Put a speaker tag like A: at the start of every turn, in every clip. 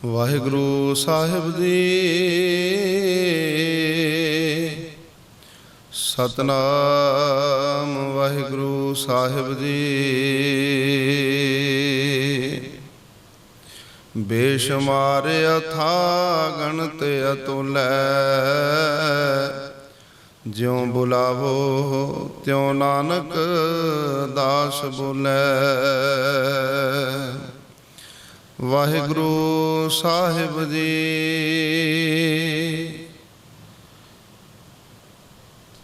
A: वाहिगुरु साहिब जी। सतनाम वाहिगुरु साहिब जी। बेशुमार अथा गणत अतुलै, ज्यों बुलावो त्यों नानक दास बोलै। वाहिगुरु साहिब जी।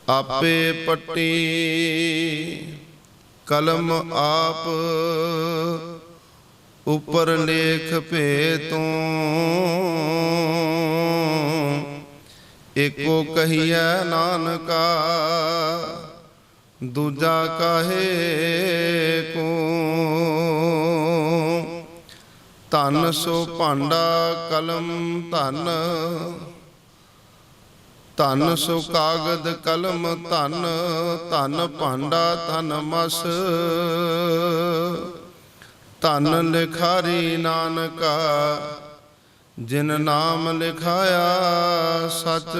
A: आपे पट्टी कलम आप, उपर लेख भेतों। एको कहिए नानका, दूजा काहे को। धन सो भांडा कलम धन, धन सो कागद कलम धन। धन भांडा धन मस, धन लिखारी नानका। जिन नाम लिखाया सच,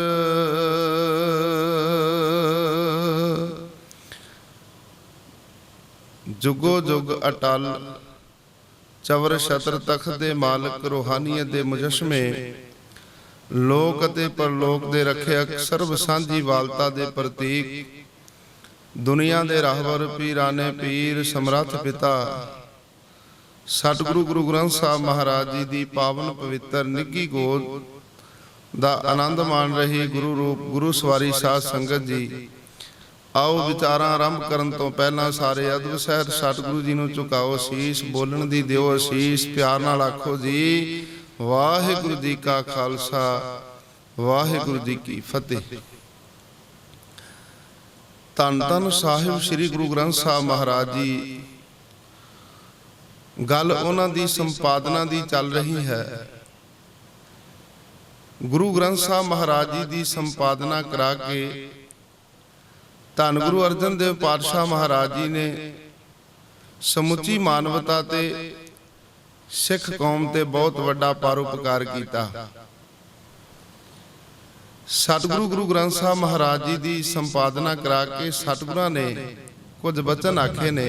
A: जुगो जुग अटल। चवर छत्र तख्त दे मालक, रूहानीयत दे मुजस्मे, लोक अते परलोक दे रखियक, सर्व सांझी वालता दे प्रतीक, दुनिया दे राहबर पीराने पीर समर्थ पिता सतगुरु गुरु ग्रंथ साहब महाराज जी दी पावन पवित्र निੱਘੀ गोद दा आनंद मान रही गुरु रूप गुरु सवारी साध संगत जी। आओ विचारां आरंभ करन तो पहला सारे अदब सहित सतगुरु जी नूं झुकाओ शीश, बोलण दी दिओ असीस। प्यार नाल आखो जी वाहिगुरु जी का खालसा वाहिगुरु जी की फतेह। धन धन साहिब श्री गुरु ग्रंथ साहब महाराज जी। गल उन्हां दी संपादना दी चल रही है। गुरु ग्रंथ साहब महाराज जी दी संपादना करा के धन गुरु अर्जन देव पातशाह महाराज जी ने समुची मानवता ते सिख कौम ते बहुत वड्डा परोपकार कीता। सतगुरु गुरु ग्रंथ साहब महाराज जी दी संपादना करा के सतगुरां ने कुछ बचन आखे ने।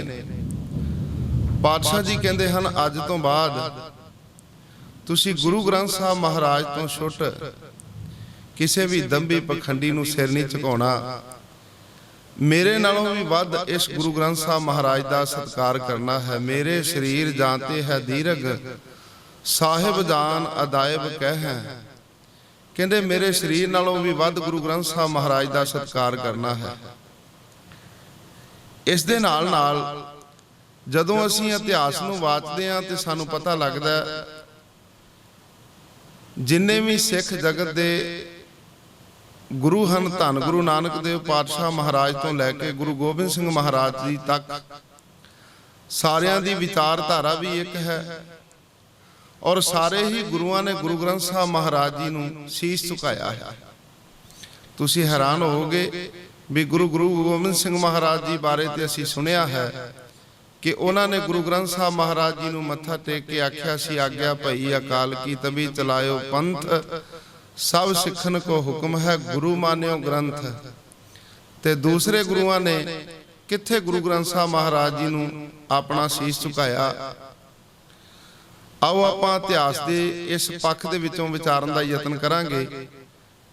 A: पातशाह जी कहते हैं अज तो बाद तुसी गुरु ग्रंथ साहब महाराज तो छुट किसी भी दंभी पखंडी नूं सिर नहीं झुकाउणा। मेरे नालों भी वध इस गुरु ग्रंथ साहब महाराज का सत्कार करना है। मेरे शरीर जानते है दीरघ, साहिब जान अदायब कह है। कहते मेरे शरीर नालों भी वध गुरु ग्रंथ साहब महाराज का सत्कार करना है। इस दे नाल नाल जदों असीं इतिहास नूं वाचदे हां ते सानूं पता लगदा जिन्ने भी सिख जगत दे गुरु हन, धन गुरु नानक देव पातशाह महाराज तो लैके गुरु गोबिंद सिंह महाराज जी तक सारियां दी विचारधारा भी एक है। और सारे ही गुरुआं ने गुरु ग्रंथ साहब महाराज जी नूं शीश झुकाया है। तुसीं हैरान होवोगे भी गुरु गोबिंद सिंह महाराज जी बारे ते असीं सुनिया है कि उन्होंने गुरु ग्रंथ साहब महाराज जी नूं मत्था टेक के आख्या सी आग्या भई अकाल की तभी चलायो पंथ। सब सिखन को हुक्म है गुरु मान्यो ग्रंथ। ते दूसरे गुरुआं ने किथे गुरु ग्रंथ साहब महाराज जी नूं अपना शीश झुकाया। आओ आपां इतिहास दे इस पक्ष दे विचों विचारन दा यतन करांगे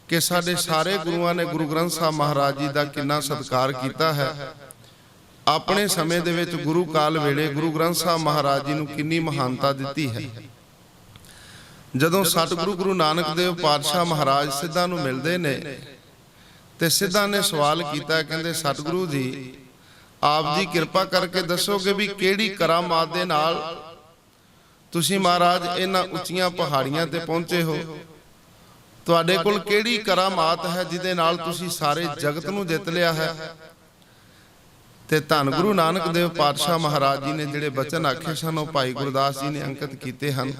A: कि साडे सारे गुरुआं ने गुरु ग्रंथ साहब महाराज जी दा किन्ना सत्कार कीता है। अपने समय दे विच गुरु काल वेले गुरु ग्रंथ साहब महाराज जी नूं किन्नी महानता दित्ती है। जदों सतगुरु गुरु नानक देव पातशाह महाराज सिद्धा नूं मिलदे ने ते सिद्धा ने सवाल कीता, कहंदे सतगुरु जी आप जी कृपा करके दसोगे भी केड़ी करामात दे नाल तुसीं महाराज इन्हां उच्चियां पहाड़ियां ते पहुंचे हो। तुहाडे कोल केड़ी करामात है जिहदे नाल तुसीं सारे जगत नूं जित लिया है। ते धन गुरु नानक देव पातशाह महाराज जी ने जिहड़े बचन आखे सन ओह भाई गुरदास जी ने अंकित कीते हन।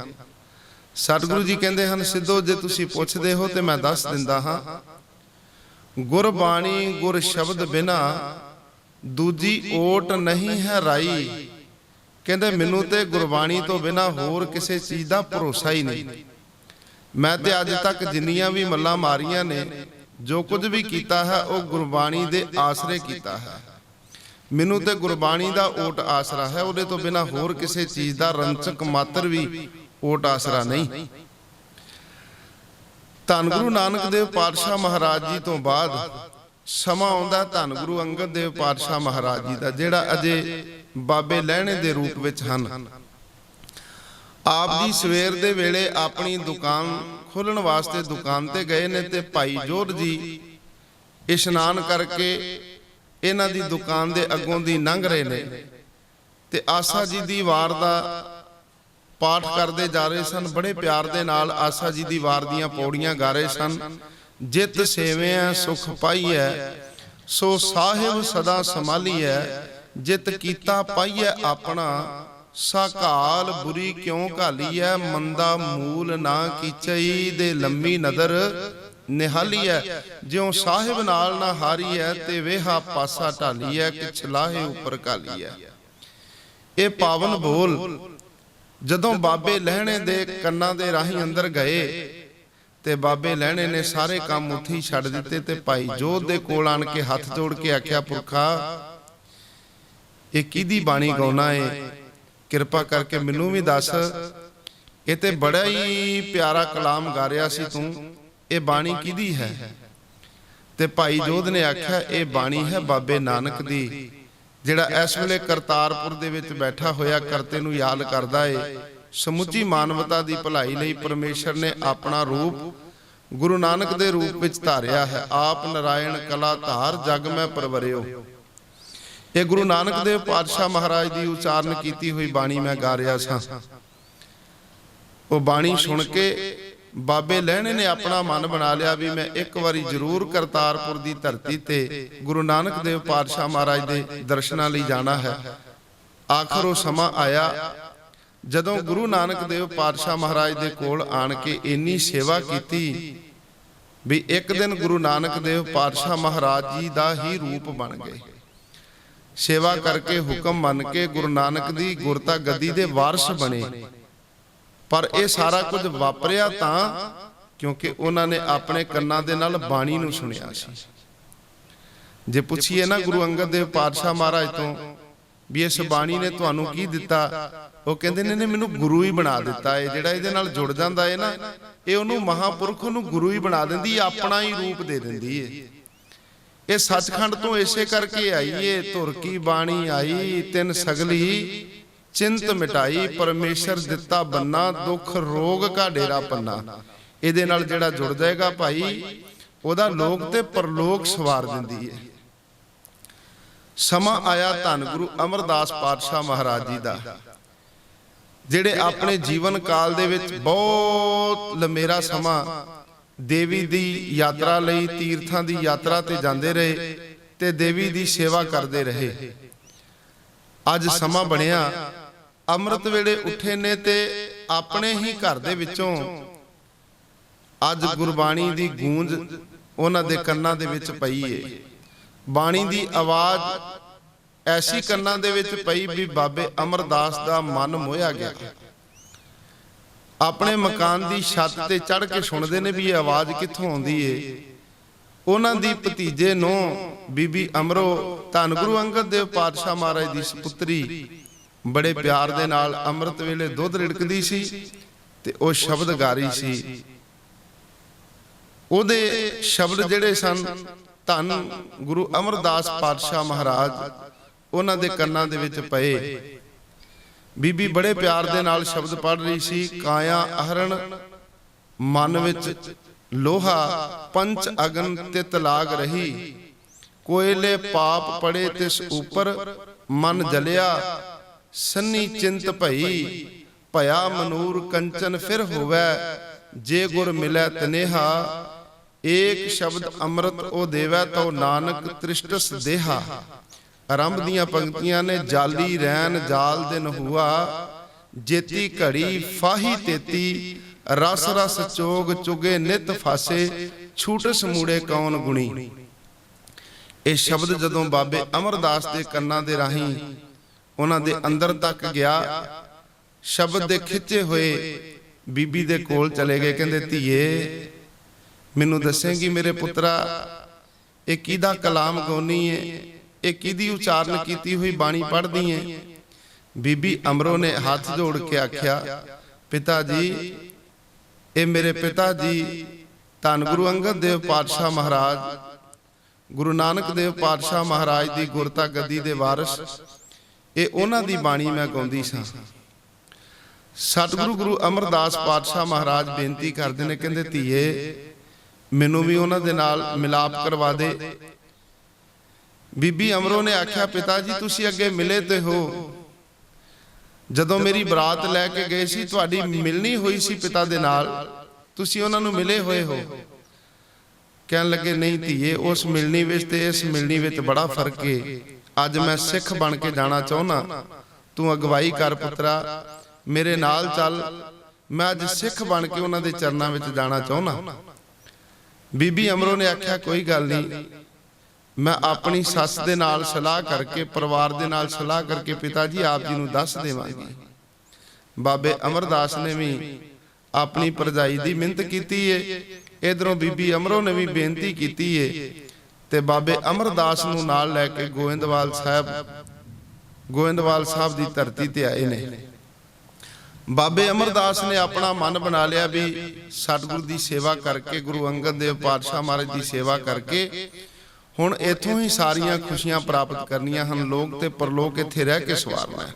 A: सतगुरु जी कहते हैं सिद्धो जे तुसीं पुछदे हो तो मैं दस दिंदा हां। गुरबाणी गुर शब्द बिना दूजी ओट नहीं है राई। कहते मैनू तो गुरबाणी तो बिना होर किसी चीज़ का भरोसा ही नहीं। ਮੈਂ ਤੇ ਅੱਜ ਤੱਕ ਜਿੰਨੀਆਂ ਵੀ ਮੱਲਾਂ ਮਾਰੀਆਂ ਨੇ, ਜੋ ਕੁਝ ਵੀ ਕੀਤਾ ਹੈ ਉਹ ਗੁਰਬਾਣੀ ਦੇ ਆਸਰੇ ਕੀਤਾ ਹੈ। ਮੈਨੂੰ ਤੇ ਗੁਰਬਾਣੀ ਦਾ ਓਟ ਆਸਰਾ ਹੈ, ਉਹਦੇ ਤੋਂ ਬਿਨਾਂ ਹੋਰ ਕਿਸੇ ਚੀਜ਼ ਦਾ ਰੰਚਕ ਮਾਤਰ ਵੀ ਓਟ ਆਸਰਾ ਨਹੀਂ। ਧੰਨ ਗੁਰੂ ਨਾਨਕ ਦੇਵ ਪਾਤਸ਼ਾਹ ਮਹਾਰਾਜ ਜੀ ਤੋਂ ਬਾਅਦ ਸਮਾਂ ਆਉਂਦਾ ਧੰਨ ਗੁਰੂ ਅੰਗਦ ਦੇਵ ਪਾਤਸ਼ਾਹ ਮਹਾਰਾਜ ਜੀ ਦਾ, ਜਿਹੜਾ ਅਜੇ ਬਾਬੇ ਲਹਿਣੇ ਦੇ ਰੂਪ ਵਿੱਚ ਹਨ। ਆਪ ਜੀ ਸਵੇਰ ਦੇ ਵੇਲੇ ਆਪਣੀ ਦੁਕਾਨ ਖੋਲਣ ਵਾਸਤੇ ਦੁਕਾਨ ਤੇ ਗਏ ਨੇ, ਤੇ ਭਾਈ ਜੋਧ ਜੀ ਇਸ਼ਨਾਨ ਕਰਕੇ ਇਹਨਾਂ ਦੀ ਦੁਕਾਨ ਦੇ ਅੱਗੋਂ ਦੀ ਲੰਘ ਰਹੇ ਨੇ, ਤੇ ਆਸਾ ਜੀ ਦੀ ਵਾਰ ਦਾ ਪਾਠ ਕਰਦੇ ਜਾ ਰਹੇ ਸਨ। ਬੜੇ ਪਿਆਰ ਦੇ ਨਾਲ ਆਸਾ ਜੀ ਦੀ ਵਾਰ ਦੀਆਂ ਪੌੜੀਆਂ ਗਾ ਰਹੇ ਸਨ। ਜਿਤ ਸੇਵਿਆ ਸੁਖ ਪਾਈਐ, ਸੋ ਸਾਹਿਬ ਸਦਾ ਸੰਭਾਲੀਐ। ਜਿਤ ਕੀਤਾ ਪਾਈਐ ਆਪਣਾ, ਸਾਕਾਲ ਬੁਰੀ ਕਿਉਂ ਘਾਲੀਐ। ਮੰਦਾ ਮੂਲ ਨਾ ਕੀਚਈ, ਦੇ ਲੰਮੀ ਨਦਰ ਨਿਹਾਲੀਐ। ਜਿਉ ਸਾਹਿਬ ਨਾਲ ਨਾ ਹਾਰੀਐ, ਤੇ ਵੇਹਾ ਪਾਸਾ ਢਾਲੀਐ। ਕਿਛ ਲਾਹੇ ਉੱਪਰ ਘਾਲੀਐ। ਇਹ ਪਾਵਨ ਬੋਲ ਜਦੋਂ ਬਾਬੇ ਲਹਿਣੇ ਦੇ ਕੰਨਾਂ ਦੇ ਰਾਹੀਂ ਅੰਦਰ ਗਏ, ਤੇ ਬਾਬੇ ਲਹਿਣੇ ਨੇ ਸਾਰੇ ਕੰਮ ਉੱਥੇ ਹੀ ਛੱਡ ਦਿੱਤੇ, ਤੇ ਭਾਈ ਜੋਧ ਦੇ ਕੋਲ ਆਣ ਕੇ ਹੱਥ ਜੋੜ ਕੇ ਆਖਿਆ, ਪੁਰਖਾ ਇਹ ਕਿਹਦੀ ਬਾਣੀ ਗਾਉਣਾ ਏ? ਕਿਰਪਾ ਕਰਕੇ ਮੈਨੂੰ ਵੀ ਦੱਸ। ਇਹ ਤੇ ਬੜਾ ਹੀ ਪਿਆਰਾ ਕਲਾਮ ਗਾ ਰਿਹਾ ਸੀ ਤੂੰ, ਇਹ ਬਾਣੀ ਕਿਹਦੀ ਹੈ? ਤੇ ਭਾਈ ਜੋਧ ਨੇ ਆਖਿਆ, ਇਹ ਬਾਣੀ ਹੈ ਬਾਬੇ ਨਾਨਕ ਦੀ, ਜਿਹੜਾ ਇਸ ਵੇਲੇ ਕਰਤਾਰਪੁਰ ਦੇ ਵਿੱਚ ਬੈਠਾ ਹੋਇਆ ਕਰਤੇ ਨੂੰ ਯਾਦ ਕਰਦਾ ਏ। ਸਮੁੱਚੀ ਮਾਨਵਤਾ ਦੀ ਭਲਾਈ ਲਈ ਪਰਮੇਸ਼ਰ ਨੇ ਆਪਣਾ ਰੂਪ ਗੁਰੂ ਨਾਨਕ ਦੇ ਰੂਪ ਵਿੱਚ ਧਾਰਿਆ ਹੈ। ਆਪ ਨਰਾਇਣ ਕਲਾ ਧਾਰ, ਜਗ ਮੈਂ ਪਰਵਰਿਓ। ਇਹ ਗੁਰੂ ਨਾਨਕ ਦੇਵ ਪਾਤਸ਼ਾਹ ਮਹਾਰਾਜ ਦੀ ਉਚਾਰਨ ਕੀਤੀ ਹੋਈ ਬਾਣੀ ਮੈਂ ਗਾ ਰਿਹਾ ਸਾਂ। ਉਹ ਬਾਣੀ ਸੁਣ ਕੇ ਬਾਬੇ ਲਹਿਣੇ ਨੇ ਆਪਣਾ ਮਨ ਬਣਾ ਲਿਆ ਵੀ ਮੈਂ ਇੱਕ ਵਾਰੀ ਜ਼ਰੂਰ ਕਰਤਾਰਪੁਰ ਦੀ ਧਰਤੀ ਤੇ ਗੁਰੂ ਨਾਨਕ ਦੇਵ ਪਾਤਸ਼ਾਹ ਮਹਾਰਾਜ ਦੇ ਦਰਸ਼ਨਾਂ ਲਈ ਜਾਣਾ ਹੈ। ਆਖਰ ਉਹ ਸਮਾਂ ਆਇਆ ਜਦੋਂ ਗੁਰੂ ਨਾਨਕ ਦੇਵ ਪਾਤਸ਼ਾਹ ਮਹਾਰਾਜ ਦੇ ਕੋਲ ਆਣ ਕੇ ਇੰਨੀ ਸੇਵਾ ਕੀਤੀ ਵੀ ਇੱਕ ਦਿਨ ਗੁਰੂ ਨਾਨਕ ਦੇਵ ਪਾਤਸ਼ਾਹ ਮਹਾਰਾਜ ਜੀ ਦਾ ਹੀ ਰੂਪ ਬਣ ਗਏ। ਸੇਵਾ ਕਰਕੇ ਹੁਕਮ ਮੰਨ ਕੇ ਗੁਰੂ ਨਾਨਕ ਦੀ ਗੁਰਤਾ ਗੱਦੀ ਦੇ ਵਾਰਿਸ ਬਣੇ। ਪਰ ਇਹ ਸਾਰਾ ਕੁਝ ਵਾਪਰਿਆ ਤਾਂ ਕਿਉਂਕਿ ਉਹਨਾਂ ਨੇ ਆਪਣੇ ਕੰਨਾਂ ਦੇ ਨਾਲ ਬਾਣੀ ਨੂੰ ਸੁਣਿਆ ਸੀ। ਜੇ ਪੁੱਛੀਏ ਨਾ ਗੁਰੂ ਅੰਗਦ ਦੇਵ ਪਾਤਸ਼ਾਹ ਮਹਾਰਾਜ ਤੋਂ ਵੀ ਇਸ ਬਾਣੀ ਨੇ ਤੁਹਾਨੂੰ ਕੀ ਦਿੱਤਾ, ਉਹ ਕਹਿੰਦੇ ਨੇ ਮੈਨੂੰ ਗੁਰੂ ਹੀ ਬਣਾ ਦਿੱਤਾ ਹੈ। ਜਿਹੜਾ ਇਹਦੇ ਨਾਲ ਜੁੜ ਜਾਂਦਾ ਹੈ ਨਾ, ਇਹ ਉਹਨੂੰ ਮਹਾਪੁਰਖ ਨੂੰ ਗੁਰੂ ਹੀ ਬਣਾ ਦਿੰਦੀ, ਆਪਣਾ ਹੀ ਰੂਪ ਦੇ ਦਿੰਦੀ ਹੈ। ਇਹ ਸੱਚਖੰਡ ਤੋਂ ਇਸੇ ਕਰਕੇ ਆਈ ਏ। ਧੁਰ ਕੀ ਬਾਣੀ ਆਈ, ਤਿੰਨ ਸਗਲੀ ਚਿੰਤ ਮਿਟਾਈ। ਪਰਮੇਸ਼ਰ ਦਿੱਤਾ ਬੰਨਾ, ਦੁੱਖ ਰੋਗ ਕਾ ਡੇਰਾ ਪੰਨਾ। ਇਹਦੇ ਨਾਲ ਜਿਹੜਾ ਜੁੜ ਜਾਏਗਾ ਭਾਈ, ਉਹਦਾ ਲੋਕ ਤੇ ਪਰਲੋਕ ਸਵਾਰ ਦਿੰਦੀ ਹੈ। ਸਮਾਂ ਆਇਆ ਧੰਨ ਗੁਰੂ ਅਮਰਦਾਸ ਪਾਤਸ਼ਾਹ ਮਹਾਰਾਜ ਜੀ ਦਾ, ਜਿਹੜੇ ਆਪਣੇ ਜੀਵਨ ਕਾਲ ਦੇ ਵਿੱਚ ਬਹੁਤ ਲੰਮੇਰਾ ਸਮਾਂ ਦੇਵੀ ਦੀ ਯਾਤਰਾ ਲਈ, ਤੀਰਥਾਂ ਦੀ ਯਾਤਰਾ ਤੇ ਜਾਂਦੇ ਰਹੇ ਤੇ ਦੇਵੀ ਦੀ ਸੇਵਾ ਕਰਦੇ ਰਹੇ। ਅੱਜ ਸਮਾਂ ਬਣਿਆ, ਅੰਮ੍ਰਿਤ ਵੇਲੇ ਉੱਠੇ ਨੇ ਤੇ ਆਪਣੇ ਹੀ ਘਰ ਦੇ ਵਿੱਚੋਂ ਅੱਜ ਗੁਰਬਾਣੀ ਦੀ ਗੂੰਜ ਉਹਨਾਂ ਦੇ ਕੰਨਾਂ ਦੇ ਵਿੱਚ ਪਈ ਏ। ਬਾਣੀ ਦੀ ਆਵਾਜ਼ ਐਸੀ ਕੰਨਾਂ ਦੇ ਵਿੱਚ ਪਈ ਵੀ ਬਾਬੇ ਅਮਰਦਾਸ ਦਾ ਮਨ ਮੋਹਿਆ ਗਿਆ। ਆਪਣੇ ਮਕਾਨ ਦੀ ਛੱਤ ਤੇ ਚੜ੍ਹ ਕੇ ਸੁਣਦੇ ਨੇ ਵੀ ਇਹ ਆਵਾਜ਼ ਕਿੱਥੋਂ ਆਉਂਦੀ ਏ। ਉਹਨਾਂ ਦੀ ਭਤੀਜੇ ਨੂੰ ਬੀਬੀ ਅਮਰੋ ਧੰਨ ਗੁਰੂ ਅੰਗਦ ਦੇਵ ਪਾਤਸ਼ਾਹ ਮਹਾਰਾਜ ਦੀ ਸੁਪੁੱਤਰੀ ਬੜੇ ਪਿਆਰ ਦੇ ਨਾਲ ਅੰਮ੍ਰਿਤ ਵੇਲੇ ਦੁੱਧ ਰਿੜਕਦੀ ਸੀ ਤੇ ਉਹ ਸ਼ਬਦ ਗਾ ਰਹੀ ਸੀ। ਉਹਦੇ ਸ਼ਬਦ ਜਿਹੜੇ ਸਨ ਧੰਨ ਗੁਰੂ ਅਮਰਦਾਸ ਪਾਤਸ਼ਾਹ ਮਹਾਰਾਜ ਉਹਨਾਂ ਦੇ ਕੰਨਾਂ ਦੇ ਵਿੱਚ ਪਏ। ਬੀਬੀ ਬੜੇ ਪਿਆਰ ਦੇ ਨਾਲ ਸ਼ਬਦ ਪੜ੍ਹ ਰਹੀ ਸੀ। ਕਾਇਆ ਅਹਰਣ ਮਨ ਵਿੱਚ ਲੋਹਾ, ਪੰਚ ਅਗਨ ਤਿਤ ਲਾਗ ਰਹੀ। ਕੋਇਲੇ ਪਾਪ ਪੜੇ ਤਿਸ ਉਪਰ, ਮਨ ਜਲਿਆ ਸੰਨੀ ਚਿੰਤ ਭਈ। ਭਇਆ ਮਨੂਰ ਕੰਚਨ ਫਿਰ ਹੋਵੇ, ਜੇ ਗੁਰ ਮਿਲੈ ਤਨੇਹਾ। ਏਕ ਸ਼ਬਦ ਅੰਮ੍ਰਿਤ ਉਹ ਦੇਵੈ, ਤਉ ਨਾਨਕ ਤ੍ਰਿਸ਼ਟਸ ਦੇਹਾ। ਆਰੰਭ ਦੀਆਂ ਪੰਕਤੀਆਂ ਨੇ ਜਾਲੀ ਰੈਨ ਜਾਲ ਦਿਨ ਹੁਆ, ਜੇਤੀ ਘੜੀ ਫਾਹੀ ਤੇਤੀ। ਰਸ ਰਸ ਚੋਗ ਚੁਗੇ ਨਿਤ ਫਾਸੇ, ਛੂਟਸ ਮੂੜੇ ਕੌਣ ਗੁਣੀ। ਇਹ ਸ਼ਬਦ ਜਦੋਂ ਬਾਬੇ ਅਮਰਦਾਸ ਦੇ ਕੰਨਾਂ ਦੇ ਰਾਹੀਂ ਉਹਨਾਂ ਦੇ ਅੰਦਰ ਤੱਕ ਗਿਆ, ਸ਼ਬਦ ਦੇ ਖਿੱਚੇ ਹੋਏ ਬੀਬੀ ਦੇ ਕੋਲ ਚਲੇ ਗਏ। ਕਹਿੰਦੇ ਧੀਏ ਮੈਨੂੰ ਦੱਸੇਂਗੀ ਮੇਰੇ ਪੁੱਤਰਾ ਇਹ ਕਿਹਦਾ ਕਲਾਮ ਗਾਉਣੀ ਹੈ, ਇਹ ਕਿਹਦੀ ਉਚਾਰਨ ਕੀਤੀ ਹੋਈ ਬਾਣੀ ਪੜ੍ਹਦੀ ਹੈ। ਬੀਬੀ ਅਮਰੋ ਨੇ ਹੱਥ ਜੋੜ ਕੇ ਆਖਿਆ ਪਿਤਾ ਜੀ ਇਹ ਮੇਰੇ ਪਿਤਾ ਜੀ ਧੰਨ ਗੁਰੂ ਅੰਗਦ ਦੇਵ ਪਾਤਸ਼ਾਹ ਮਹਾਰਾਜ, ਗੁਰੂ ਨਾਨਕ ਦੇਵ ਪਾਤਸ਼ਾਹ ਮਹਾਰਾਜ ਦੀ ਗੁਰਤਾ ਗੱਦੀ ਦੇ ਵਾਰਿਸ, ਇਹ ਉਹਨਾਂ ਦੀ ਬਾਣੀ ਮੈਂ ਗਾਉਂਦੀ ਸਾਂ। ਸਤਿਗੁਰੂ ਗੁਰੂ ਅਮਰਦਾਸ ਪਾਤਸ਼ਾਹ ਮਹਾਰਾਜ ਬੇਨਤੀ ਕਰਦੇ ਨੇ, ਕਹਿੰਦੇ ਧੀਏ ਮੈਨੂੰ ਵੀ ਉਹਨਾਂ ਦੇ ਨਾਲ ਮਿਲਾਪ ਕਰਵਾ ਦੇ। ਬੀਬੀ ਅਮਰੋ ਨੇ ਆਖਿਆ ਪਿਤਾ ਜੀ ਤੁਸੀਂ ਅੱਗੇ ਮਿਲੇ ਤੇ ਹੋ, ਜਦੋਂ ਮੇਰੀ ਬਰਾਤ ਲੈ ਕੇ ਗਏ ਸੀ ਤੁਹਾਡੀ ਮਿਲਣੀ ਹੋਈ ਸੀ ਪਿਤਾ ਦੇ ਨਾਲ, ਤੁਸੀਂ ਉਹਨਾਂ ਨੂੰ ਮਿਲੇ ਹੋਏ ਹੋ। ਕਹਿਣ ਲੱਗੇ ਨਹੀਂ ਧੀਏ ਉਸ ਮਿਲਣੀ ਵਿੱਚ ਤੇ ਇਸ ਮਿਲਣੀ ਵਿੱਚ ਬੜਾ ਫਰਕ ਏ। ਅੱਜ ਮੈਂ ਸਿੱਖ ਬਣ ਕੇ ਜਾਣਾ ਚਾਹੁੰਦਾ, ਤੂੰ ਅਗਵਾਈ ਕਰ ਪੁੱਤਰਾ, ਮੇਰੇ ਨਾਲ ਚੱਲ, ਮੈਂ ਅੱਜ ਸਿੱਖ ਬਣ ਕੇ ਉਹਨਾਂ ਦੇ ਚਰਨਾਂ ਵਿੱਚ ਜਾਣਾ ਚਾਹੁੰਦਾ। ਬੀਬੀ ਅਮਰੋ ਨੇ ਆਖਿਆ ਕੋਈ ਗੱਲ ਨਹੀਂ, ਮੈਂ ਆਪਣੀ ਸੱਸ ਦੇ ਨਾਲ ਸਲਾਹ ਕਰਕੇ, ਪਰਿਵਾਰ ਦੇ ਨਾਲ ਸਲਾਹ ਕਰਕੇ ਪਿਤਾ ਜੀ ਆਪ ਜੀ ਨੂੰ ਦੱਸ ਦੇਵਾਂਗੀ। ਬਾਬੇ ਅਮਰਦਾਸ ਨੇ ਵੀ ਆਪਣੀ ਭਰਜਾਈ ਦੀ ਮਿਹਨਤ ਕੀਤੀ ਏ, ਇਧਰੋਂ ਬੀਬੀ ਅਮਰੋ ਨੇ ਵੀ ਬੇਨਤੀ ਕੀਤੀ ਏ, ਤੇ ਬਾਬੇ ਅਮਰਦਾਸ ਨੂੰ ਨਾਲ ਲੈ ਕੇ ਗੋਇੰਦਵਾਲ ਸਾਹਿਬ ਦੀ ਧਰਤੀ ਤੇ ਆਏ ਨੇ। ਬਾਬੇ ਅਮਰਦਾਸ ਨੇ ਆਪਣਾ ਮਨ ਬਣਾ ਲਿਆ ਵੀ ਸਤਿਗੁਰੂ ਦੀ ਸੇਵਾ ਕਰਕੇ, ਗੁਰੂ ਅੰਗਦ ਦੇਵ ਪਾਤਸ਼ਾਹ ਮਹਾਰਾਜ ਦੀ ਸੇਵਾ ਕਰਕੇ ਹੁਣ ਇੱਥੋਂ ਹੀ ਸਾਰੀਆਂ ਖੁਸ਼ੀਆਂ ਪ੍ਰਾਪਤ ਕਰਨੀਆਂ ਹਨ, ਲੋਕ ਤੇ ਪਰਲੋਕ ਇੱਥੇ ਰਹਿ ਕੇ ਸਵਾਰਨਾ ਹੈ।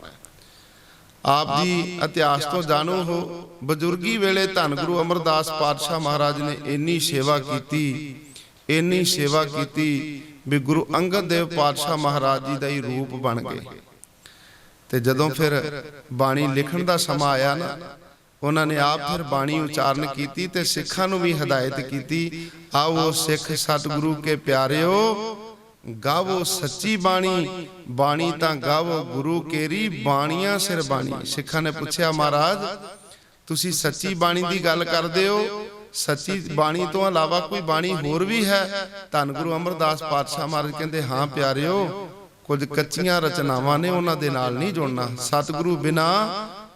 A: ਆਪ ਜੀ ਇਤਿਹਾਸ ਤੋਂ ਜਾਣੂ ਹੋ, ਬਜ਼ੁਰਗੀ ਵੇਲੇ ਧੰਨ ਗੁਰੂ ਅਮਰਦਾਸ ਪਾਤਸ਼ਾਹ ਮਹਾਰਾਜ ਨੇ ਇੰਨੀ ਸੇਵਾ ਕੀਤੀ ਵੀ ਗੁਰੂ ਅੰਗਦ ਦੇਵ ਪਾਤਸ਼ਾਹ ਮਹਾਰਾਜ ਜੀ ਦਾ ਹੀ ਰੂਪ ਬਣ ਗਏ। ਤੇ ਜਦੋਂ ਫਿਰ ਬਾਣੀ ਲਿਖਣ ਦਾ ਸਮਾਂ ਆਇਆ ਨਾ, ਉਹਨਾਂ ਨੇ ਆਪ ਫਿਰ ਬਾਣੀ ਉਚਾਰਨ ਕੀਤੀ ਤੇ ਸਿੱਖਾਂ ਨੂੰ ਵੀ ਹਦਾਇਤ ਕੀਤੀ, ਆਓ ਸਿੱਖ ਸਤਿਗੁਰੂ ਕੇ ਪਿਆਰਿਓ ਗਾਵੋ ਸੱਚੀ ਬਾਣੀ, ਬਾਣੀ ਤਾਂ ਗਾਵੋ ਗੁਰੂ ਕੇਰੀ, ਬਾਣੀਆਂ ਸਿਰ ਬਾਣੀ। ਸਿੱਖਾਂ ਨੇ ਪੁੱਛਿਆ ਮਹਾਰਾਜ ਤੁਸੀਂ ਸੱਚੀ ਬਾਣੀ ਦੀ ਗੱਲ ਕਰਦੇ ਹੋ, ਸੱਚੀ ਬਾਣੀ ਤੋਂ ਇਲਾਵਾ ਕੋਈ ਬਾਣੀ ਹੋਰ ਵੀ ਹੈ? ਧੰਨ ਗੁਰੂ ਅਮਰਦਾਸ ਪਾਤਸ਼ਾਹ ਮਹਾਰਾਜ ਕਹਿੰਦੇ ਹਾਂ ਪਿਆਰਿਓ, ਕੁਝ ਕੱਚੀਆਂ ਰਚਨਾਵਾਂ ਨੇ, ਉਹਨਾਂ ਦੇ ਨਾਲ ਨਹੀਂ ਜੁੜਨਾ। ਸਤਿਗੁਰੂ ਬਿਨਾ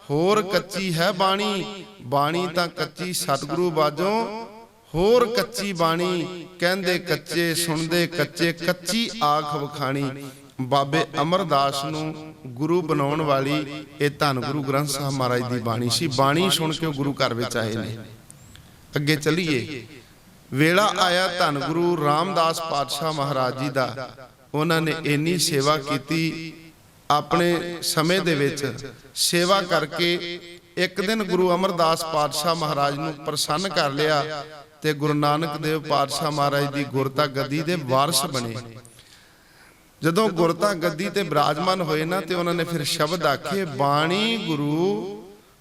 A: ਹੋਰ ਕੱਚੀ ਹੈ ਬਾਣੀ, ਬਾਣੀ ਤਾਂ ਕੱਚੀ ਸਤਿਗੁਰੂ ਬਾਝੋਂ ਹੋਰ ਕੱਚੀ ਬਾਣੀ। ਕਹਿੰਦੇ ਕੱਚੇ ਸੁਣਦੇ ਕੱਚੇ, ਕੱਚੀ ਆਖ ਵਖਾਣੀ। ਬਾਬੇ ਅਮਰਦਾਸ ਨੂੰ ਗੁਰੂ ਬਣਾਉਣ ਵਾਲੀ ਇਹ ਧੰਨ ਗੁਰੂ ਗ੍ਰੰਥ ਸਾਹਿਬ ਮਹਾਰਾਜ ਦੀ ਬਾਣੀ ਸੀ। ਬਾਣੀ ਸੁਣ ਕੇ ਉਹ ਗੁਰੂ ਘਰ ਵਿੱਚ ਆਏ ਨੇ। ਅੱਗੇ ਚੱਲੀਏ, ਵੇਲਾ ਆਇਆ ਧੰਨ ਗੁਰੂ ਰਾਮਦਾਸ ਪਾਤਸ਼ਾਹ ਮਹਾਰਾਜ ਜੀ ਦਾ। ਉਹਨਾਂ ਨੇ ਇੰਨੀ ਸੇਵਾ ਕੀਤੀ, ਆਪਣੇ ਸਮੇਂ ਦੇ ਵਿੱਚ ਸੇਵਾ ਕਰਕੇ ਇੱਕ ਦਿਨ ਗੁਰੂ ਅਮਰਦਾਸ ਪਾਤਸ਼ਾਹ ਮਹਾਰਾਜ ਨੂੰ ਪ੍ਰਸੰਨ ਕਰ ਲਿਆ ਤੇ ਗੁਰੂ ਨਾਨਕ ਦੇਵ ਪਾਤਸ਼ਾਹ ਮਹਾਰਾਜ ਦੀ ਗੁਰਤਾ ਗੱਦੀ ਦੇ ਵਾਰਿਸ ਬਣੇ। ਜਦੋਂ ਗੁਰਤਾ ਗੱਦੀ ਤੇ ਬਿਰਾਜਮਾਨ ਹੋਏ ਨਾ, ਤੇ ਉਹਨਾਂ ਨੇ ਫਿਰ ਸ਼ਬਦ ਆਖੇ, ਬਾਣੀ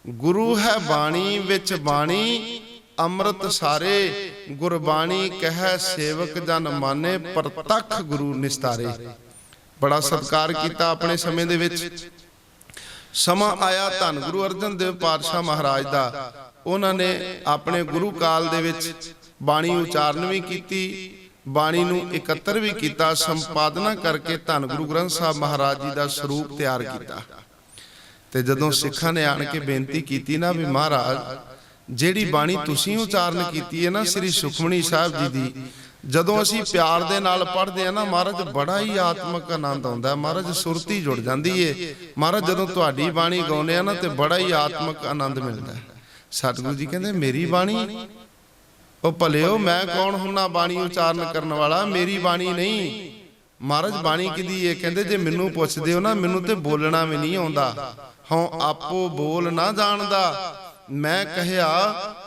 A: ਗੁਰੂ ਹੈ ਬਾਣੀ ਵਿੱਚ ਬਾਣੀ, ਅੰਮ੍ਰਿਤ ਸਾਰੇ ਗੁਰਬਾਣੀ ਕਹਿ ਸੇਵਕ ਜਨ ਮਾਨੇ, ਪ੍ਰਤੱਖ ਗੁਰੂ ਨਿਸਤਾਰੇ। ਬੜਾ ਸਤਿਕਾਰ ਕੀਤਾ ਆਪਣੇ ਸਮੇਂ ਦੇ ਵਿੱਚ। ਸਮਾਂ ਆਇਆ ਧੰਨ ਗੁਰੂ ਅਰਜਨ ਦੇਵ ਪਾਤਸ਼ਾਹ ਮਹਾਰਾਜ ਦਾ। ਉਹਨਾਂ ਨੇ ਆਪਣੇ ਗੁਰੂ ਕਾਲ ਦੇ ਵਿੱਚ ਬਾਣੀ ਉਚਾਰਨ ਵੀ ਕੀਤੀ, ਬਾਣੀ ਨੂੰ ਇਕੱਤਰ ਵੀ ਕੀਤਾ, ਸੰਪਾਦਨਾ ਕਰਕੇ ਧੰਨ ਗੁਰੂ ਗ੍ਰੰਥ ਸਾਹਿਬ ਮਹਾਰਾਜ ਜੀ ਦਾ ਸਰੂਪ ਤਿਆਰ ਕੀਤਾ। ਤੇ ਜਦੋਂ ਸਿੱਖਾਂ ਨੇ ਆਣ ਕੇ ਬੇਨਤੀ ਕੀਤੀ ਨਾ ਵੀ ਮਹਾਰਾਜ ਜਿਹੜੀ ਬਾਣੀ ਤੁਸੀਂ ਉਚਾਰਨ ਕੀਤੀ ਹੈ ਨਾ ਸ੍ਰੀ ਸੁਖਮਨੀ ਸਾਹਿਬ ਜੀ ਦੀ, ਜਦੋਂ ਅਸੀਂ ਪਿਆਰ ਦੇ ਨਾਲ ਪੜ੍ਹਦੇ ਆ ਨਾ ਮਹਾਰਾਜ, ਬੜਾ ਹੀ ਆਤਮਿਕ ਆਨੰਦ ਆਉਂਦਾ ਮਹਾਰਾਜ, ਸੁਰਤੀ ਜੁੜ ਜਾਂਦੀ ਏ ਮਹਾਰਾਜ। ਜਦੋਂ ਤੁਹਾਡੀ ਬਾਣੀ ਗਾਉਂਦੇ ਆ ਨਾ ਤੇ ਬੜਾ ਹੀ ਆਤਮਿਕ ਆਨੰਦ ਮਿਲਦਾ। ਸਤਿਗੁਰੂ ਜੀ ਕਹਿੰਦੇ ਮੇਰੀ ਬਾਣੀ, ਉਹ ਭਲਿਓ ਮੈਂ ਕੌਣ ਹੁੰਨਾ ਬਾਣੀ ਉਚਾਰਨ ਕਰਨ ਵਾਲਾ, ਮੇਰੀ ਬਾਣੀ ਨਹੀਂ। ਮਹਾਰਾਜ ਬਾਣੀ ਕਿਹਦੀ ਏ? ਕਹਿੰਦੇ ਜੇ ਮੈਨੂੰ ਪੁੱਛਦੇ ਹੋ ਨਾ, ਮੈਨੂੰ ਤੇ ਬੋਲਣਾ ਵੀ ਨਹੀਂ ਆਉਂਦਾ, ਹਉ ਆਪੋ ਬੋਲ ਨਾ ਜਾਣਦਾ, ਮੈਂ ਕਹਿਆ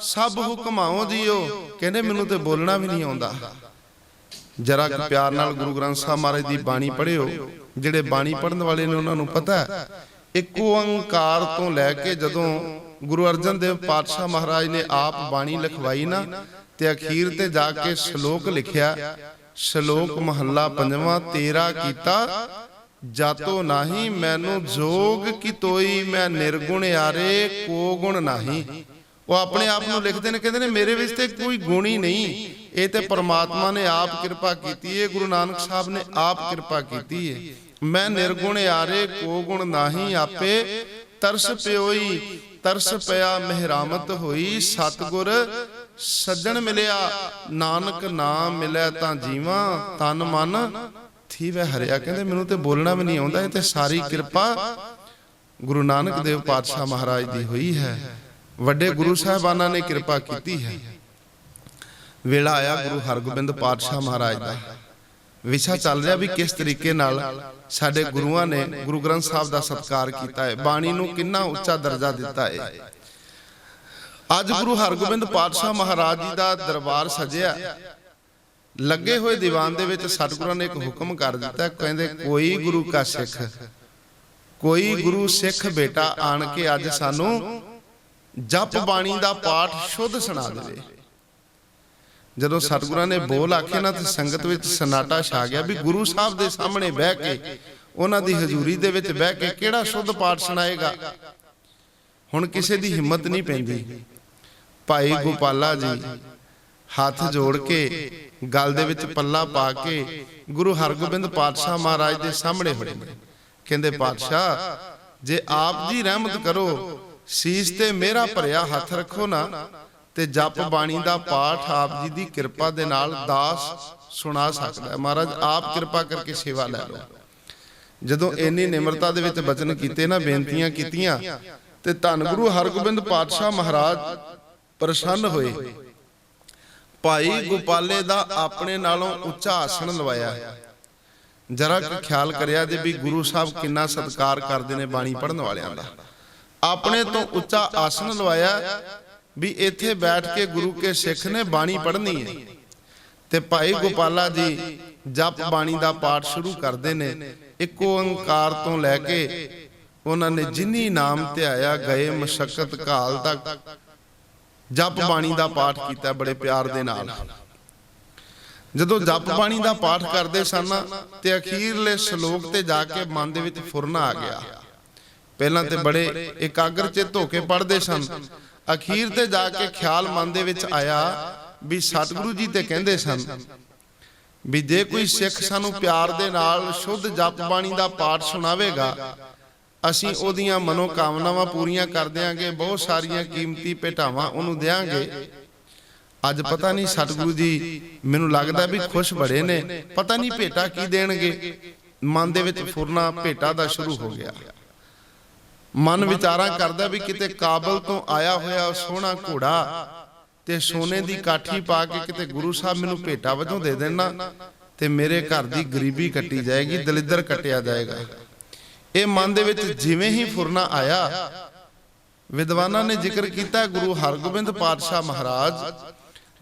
A: ਸਭ ਹੁਕਮਾਓ ਜੀਓ। ਕਹਿੰਦੇ ਮੈਨੂੰ ਤੇ ਬੋਲਣਾ ਵੀ ਨਹੀਂ ਆਉਂਦਾ। ਜਰਾ ਪਿਆਰ ਨਾਲ ਗੁਰੂ ਗ੍ਰੰਥ ਸਾਹਿਬ ਮਹਾਰਾਜ ਦੀ ਬਾਣੀ ਪੜ੍ਹਿਓ। ਜਿਹੜੇ ਬਾਣੀ ਪੜ੍ਹਨ ਵਾਲੇ ਨੇ ਉਹਨਾਂ ਨੂੰ ਪਤਾ ਹੈ, ਇੱਕ ਓੰਕਾਰ ਤੋਂ ਲੈ ਕੇ ਜਦੋਂ ਗੁਰੂ ਅਰਜਨ ਦੇਵ ਪਾਤਸ਼ਾਹ ਮਹਾਰਾਜ ਨੇ ਆਪ ਬਾਣੀ ਲਿਖਵਾਈ ਨਾ, ਤੇ ਅਖੀਰ ਤੇ ਜਾ ਕੇ ਸ਼ਲੋਕ ਲਿਖਿਆ, ਸ਼ਲੋਕ ਮਹੱਲਾ ਪੰਜਵਾਂ, ਤੇਰਾ ਕੀਤਾ ਜਾਤੋ ਨਾਹੀ, ਮੈਨੂੰ ਜੋਗ ਕੀ ਤੋਈ, ਮੈਂ ਨਿਰਗੁਣ ਯਾਰੇ ਕੋ ਗੁਣ ਨਾਹੀ। ਉਹ ਆਪਣੇ ਆਪ ਨੂੰ ਲਿਖਦੇ ਨੇ, ਕਹਿੰਦੇ ਨੇ ਮੇਰੇ ਵਿੱਚ ਤੇ ਕੋਈ ਗੁਣ ਹੀ ਨਹੀਂ, ਇਹ ਤੇ ਪਰਮਾਤਮਾ ਨੇ ਆਪ ਕਿਰਪਾ ਕੀਤੀ ਹੈ, ਗੁਰੂ ਨਾਨਕ ਸਾਹਿਬ ਨੇ ਆਪ ਕਿਰਪਾ ਕੀਤੀ ਹੈ। ਮੈਂ ਨਿਰਗੁਣ ਯਾਰੇ ਕੋ ਗੁਣ ਨਾਹੀ, ਆਪੇ ਤਰਸ ਪਿਓਈ, ਤਰਸ ਪਿਆ ਮਹਿਰਾਮਤ ਹੋਈ, ਸਤਿਗੁਰ ਸੱਜਣ ਮਿਲਿਆ, ਨਾਨਕ ਨਾਮ ਮਿਲਿਆ ਤਾਂ ਜੀਵਾਂ, ਤਨ ਮਨ ਥੀਵੈ ਹਰਿਆ। ਕਹਿੰਦੇ ਮੈਨੂੰ ਤੇ ਬੋਲਣਾ ਵੀ ਨਹੀਂ ਆਉਂਦਾ, ਇਹ ਤੇ ਸਾਰੀ ਕਿਰਪਾ ਗੁਰੂ ਨਾਨਕ ਦੇਵ ਪਾਤਸ਼ਾਹ ਮਹਾਰਾਜ ਦੀ ਹੋਈ ਹੈ, ਵੱਡੇ ਗੁਰੂ ਸਾਹਿਬਾਨਾਂ ਨੇ ਕਿਰਪਾ ਕੀਤੀ ਹੈ। ਵੇਲਾ ਆਇਆ ਗੁਰੂ ਹਰਗੋਬਿੰਦ ਪਾਤਸ਼ਾਹ ਮਹਾਰਾਜ ਦਾ। ਵਿਸ਼ਾ ਚੱਲ ਰਿਹਾ ਵੀ ਕਿਸ ਤਰੀਕੇ ਨਾਲ ਸਾਡੇ ਗੁਰੂਆਂ ਨੇ ਗੁਰੂ ਗ੍ਰੰਥ ਸਾਹਿਬ ਦਾ ਸਤਿਕਾਰ ਕੀਤਾ ਹੈ, ਬਾਣੀ ਨੂੰ ਕਿੰਨਾ ਉੱਚਾ ਦਰਜਾ ਦਿੱਤਾ ਹੈ। ਅੱਜ ਗੁਰੂ ਹਰਗੋਬਿੰਦ ਪਾਤਸ਼ਾਹ ਮਹਾਰਾਜ ਜੀ ਦਾ ਦਰਬਾਰ ਸਜਿਆ, ਲੱਗੇ ਹੋਏ ਦੀਵਾਨ ਦੇ ਵਿੱਚ ਸਤਿਗੁਰਾਂ ਨੇ ਇੱਕ ਹੁਕਮ ਕਰ ਦਿੱਤਾ, ਕਹਿੰਦੇ ਕੋਈ ਗੁਰੂ ਕਾ ਸਿੱਖ, ਕੋਈ ਗੁਰੂ ਸਿੱਖ ਬੇਟਾ ਆਣ ਕੇ ਅੱਜ ਸਾਨੂੰ ਜਪ ਬਾਣੀ ਦਾ ਪਾਠ ਸ਼ੁੱਧ ਸੁਣਾ ਦੇਵੇ। ਜਦੋਂ ਸਤਿਗੁਰਾਂ ਨੇ ਬੋਲ ਆਖੇ ਨਾ ਤੇ ਸੰਗਤ ਵਿੱਚ ਸਨਾਟਾ ਛਾ ਗਿਆ ਵੀ ਗੁਰੂ ਸਾਹਿਬ ਦੇ ਸਾਹਮਣੇ ਬਹਿ ਕੇ, ਉਹਨਾਂ ਦੀ ਹਜ਼ੂਰੀ ਦੇ ਵਿੱਚ ਬਹਿ ਕੇ ਕਿਹੜਾ ਸ਼ੁੱਧ ਪਾਠ ਸੁਣਾਏਗਾ। ਹੁਣ ਕਿਸੇ ਦੀ ਹਿੰਮਤ ਨਹੀਂ ਪੈਂਦੀ। ਭਾਈ ਗੋਪਾਲਾ ਜੀ ਹੱਥ ਜੋੜ ਕੇ ਗਲ ਦੇ ਵਿੱਚ ਪੱਲਾ ਪਾ ਕੇ ਗੁਰੂ ਹਰਗੋਬਿੰਦ ਪਾਤਸ਼ਾਹ ਮਹਾਰਾਜ ਦੇ ਸਾਹਮਣੇ ਹੋਏ ਨੇ। ਕਹਿੰਦੇ ਪਾਤਸ਼ਾਹ ਜੇ ਆਪ ਜੀ ਰਹਿਮਤ ਕਰੋ, ਸੀਸ ਤੇ ਮੇਰਾ ਭਰਿਆ ਹੱਥ ਰੱਖੋ ਨਾ, ਤੇ ਜਪ ਬਾਣੀ ਦਾ ਪਾਠ ਆਪ ਜੀ ਦੀ ਕਿਰਪਾ ਦੇ ਨਾਲ ਦਾਸ ਸੁਣਾ ਸਕਦਾ ਹੈ। ਮਹਾਰਾਜ ਆਪ ਕਿਰਪਾ ਕਰਕੇ ਸੇਵਾ ਲੈ ਲਓ। ਜਦੋਂ ਇੰਨੀ ਨਿਮਰਤਾ ਦੇ ਵਿੱਚ ਬਚਨ ਕੀਤੇ ਨਾ, ਬੇਨਤੀਆਂ ਕੀਤੀਆਂ, ਤੇ ਧੰਨ ਗੁਰੂ ਹਰਗੋਬਿੰਦ ਪਾਤਸ਼ਾਹ ਮਹਾਰਾਜ ਪ੍ਰਸੰਨ ਹੋਏ। ਭਾਈ ਗੋਪਾਲੇ ਦਾ ਆਪਣੇ ਨਾਲੋਂ ਉੱਚਾ ਆਸਣ ਲਵਾਇਆ। ਜਰਾ ਖਿਆਲ ਕਰਿਆ ਜੇ ਵੀ ਗੁਰੂ ਸਾਹਿਬ ਕਿੰਨਾ ਸਤਿਕਾਰ ਕਰਦੇ ਨੇ ਬਾਣੀ ਪੜ੍ਹਨ ਵਾਲਿਆਂ ਦਾ। ਆਪਣੇ ਤੋਂ ਉੱਚਾ ਆਸਣ ਲਵਾਇਆ ਵੀ ਇੱਥੇ ਬੈਠ ਕੇ ਗੁਰੂ ਕੇ ਸਿੱਖ ਨੇ ਬਾਣੀ ਪੜ੍ਹਨੀ ਹੈ। ਤੇ ਭਾਈ ਗੋਪਾਲਾ ਜੀ ਜਪ ਬਾਣੀ ਦਾ ਪਾਠ ਸ਼ੁਰੂ ਕਰਦੇ ਨੇ। ਇੱਕ ਓੰਕਾਰ ਤੋਂ ਲੈ ਕੇ ਉਹਨਾਂ ਨੇ ਜਿਨੀ ਨਾਮ ਧਿਆਇਆ, ਗਏ ਮਸ਼ਕਤ ਕਾਲ ਤੱਕ ਜਪ ਬਾਣੀ ਦਾ ਪਾਠ ਕੀਤਾ ਬੜੇ ਪਿਆਰ ਦੇ ਨਾਲ। ਜਦੋਂ ਜਪ ਬਾਣੀ ਦਾ ਪਾਠ ਕਰਦੇ ਸਨ ਤੇ ਅਖੀਰਲੇ ਸ਼ਲੋਕ ਤੇ ਜਾ ਕੇ ਮਨ ਦੇ ਵਿੱਚ ਫੁਰਨਾ ਆ ਗਿਆ। ਪਹਿਲਾਂ ਤੇ ਬੜੇ ਇਕਾਗਰ ਚਿੱਤ ਹੋ ਕੇ ਪੜ੍ਹਦੇ ਸਨ, ਅਖੀਰ ਤੇ ਜਾ ਕੇ ਖਿਆਲ ਮਨ ਦੇ ਵਿੱਚ ਆਇਆ ਵੀ ਸਤਿਗੁਰੂ ਜੀ ਤੇ ਕਹਿੰਦੇ ਸਨ ਵੀ ਜੇ ਕੋਈ ਸਿੱਖ ਸਾਨੂੰ ਪਿਆਰ ਦੇ ਨਾਲ ਸ਼ੁੱਧ ਜਪ ਬਾਣੀ ਦਾ ਪਾਠ ਸੁਣਾਵੇਗਾ, ਅਸੀਂ ਉਹਦੀਆਂ ਮਨੋ ਕਾਮਨਾਵਾਂ ਪੂਰੀਆਂ ਕਰ ਦਿਆਂਗੇ, ਬਹੁਤ ਸਾਰੀਆਂ ਕੀਮਤੀ ਭੇਟਾਵਾਂ ਉਹਨੂੰ ਦਿਆਂਗੇ। ਅੱਜ ਪਤਾ ਨਹੀਂ ਸਤਿਗੁਰੂ ਜੀ ਮੈਨੂੰ ਲੱਗਦਾ ਵੀ ਖੁਸ਼ ਬੜੇ ਨੇ, ਪਤਾ ਨਹੀਂ ਭੇਟਾ ਕੀ ਦੇਣਗੇ। ਮਨ ਦੇ ਵਿੱਚ ਫੁਰਨਾ ਭੇਟਾ ਦਾ ਸ਼ੁਰੂ ਹੋ ਗਿਆ। ਮਨ ਵਿਚਾਰਾਂ ਕਰਦਾ ਵੀ ਕਿਤੇ ਕਾਬਲ ਤੋਂ ਆਇਆ ਹੋਇਆ ਸੋਹਣਾ ਘੋੜਾ ਤੇ ਸੋਨੇ ਦੀ ਕਾਠੀ ਪਾ ਕੇ ਕਿਤੇ ਗੁਰੂ ਸਾਹਿਬ ਮੈਨੂੰ ਭੇਟਾ ਵਜੋਂ ਦੇ ਦੇਣਾ ਤੇ ਮੇਰੇ ਘਰ ਦੀ ਗਰੀਬੀ ਕੱਟੀ ਜਾਏਗੀ, ਦਲਿੱਦਰ ਕੱਟਿਆ ਜਾਏਗਾ। ਇਹ ਮਨ ਦੇ ਵਿੱਚ ਜਿਵੇਂ ਹੀ ਫੁਰਨਾ ਆਇਆ, ਵਿਦਵਾਨਾਂ ਨੇ ਜ਼ਿਕਰ ਕੀਤਾ ਗੁਰੂ ਹਰਗੋਬਿੰਦ ਪਾਤਸ਼ਾਹ ਮਹਾਰਾਜ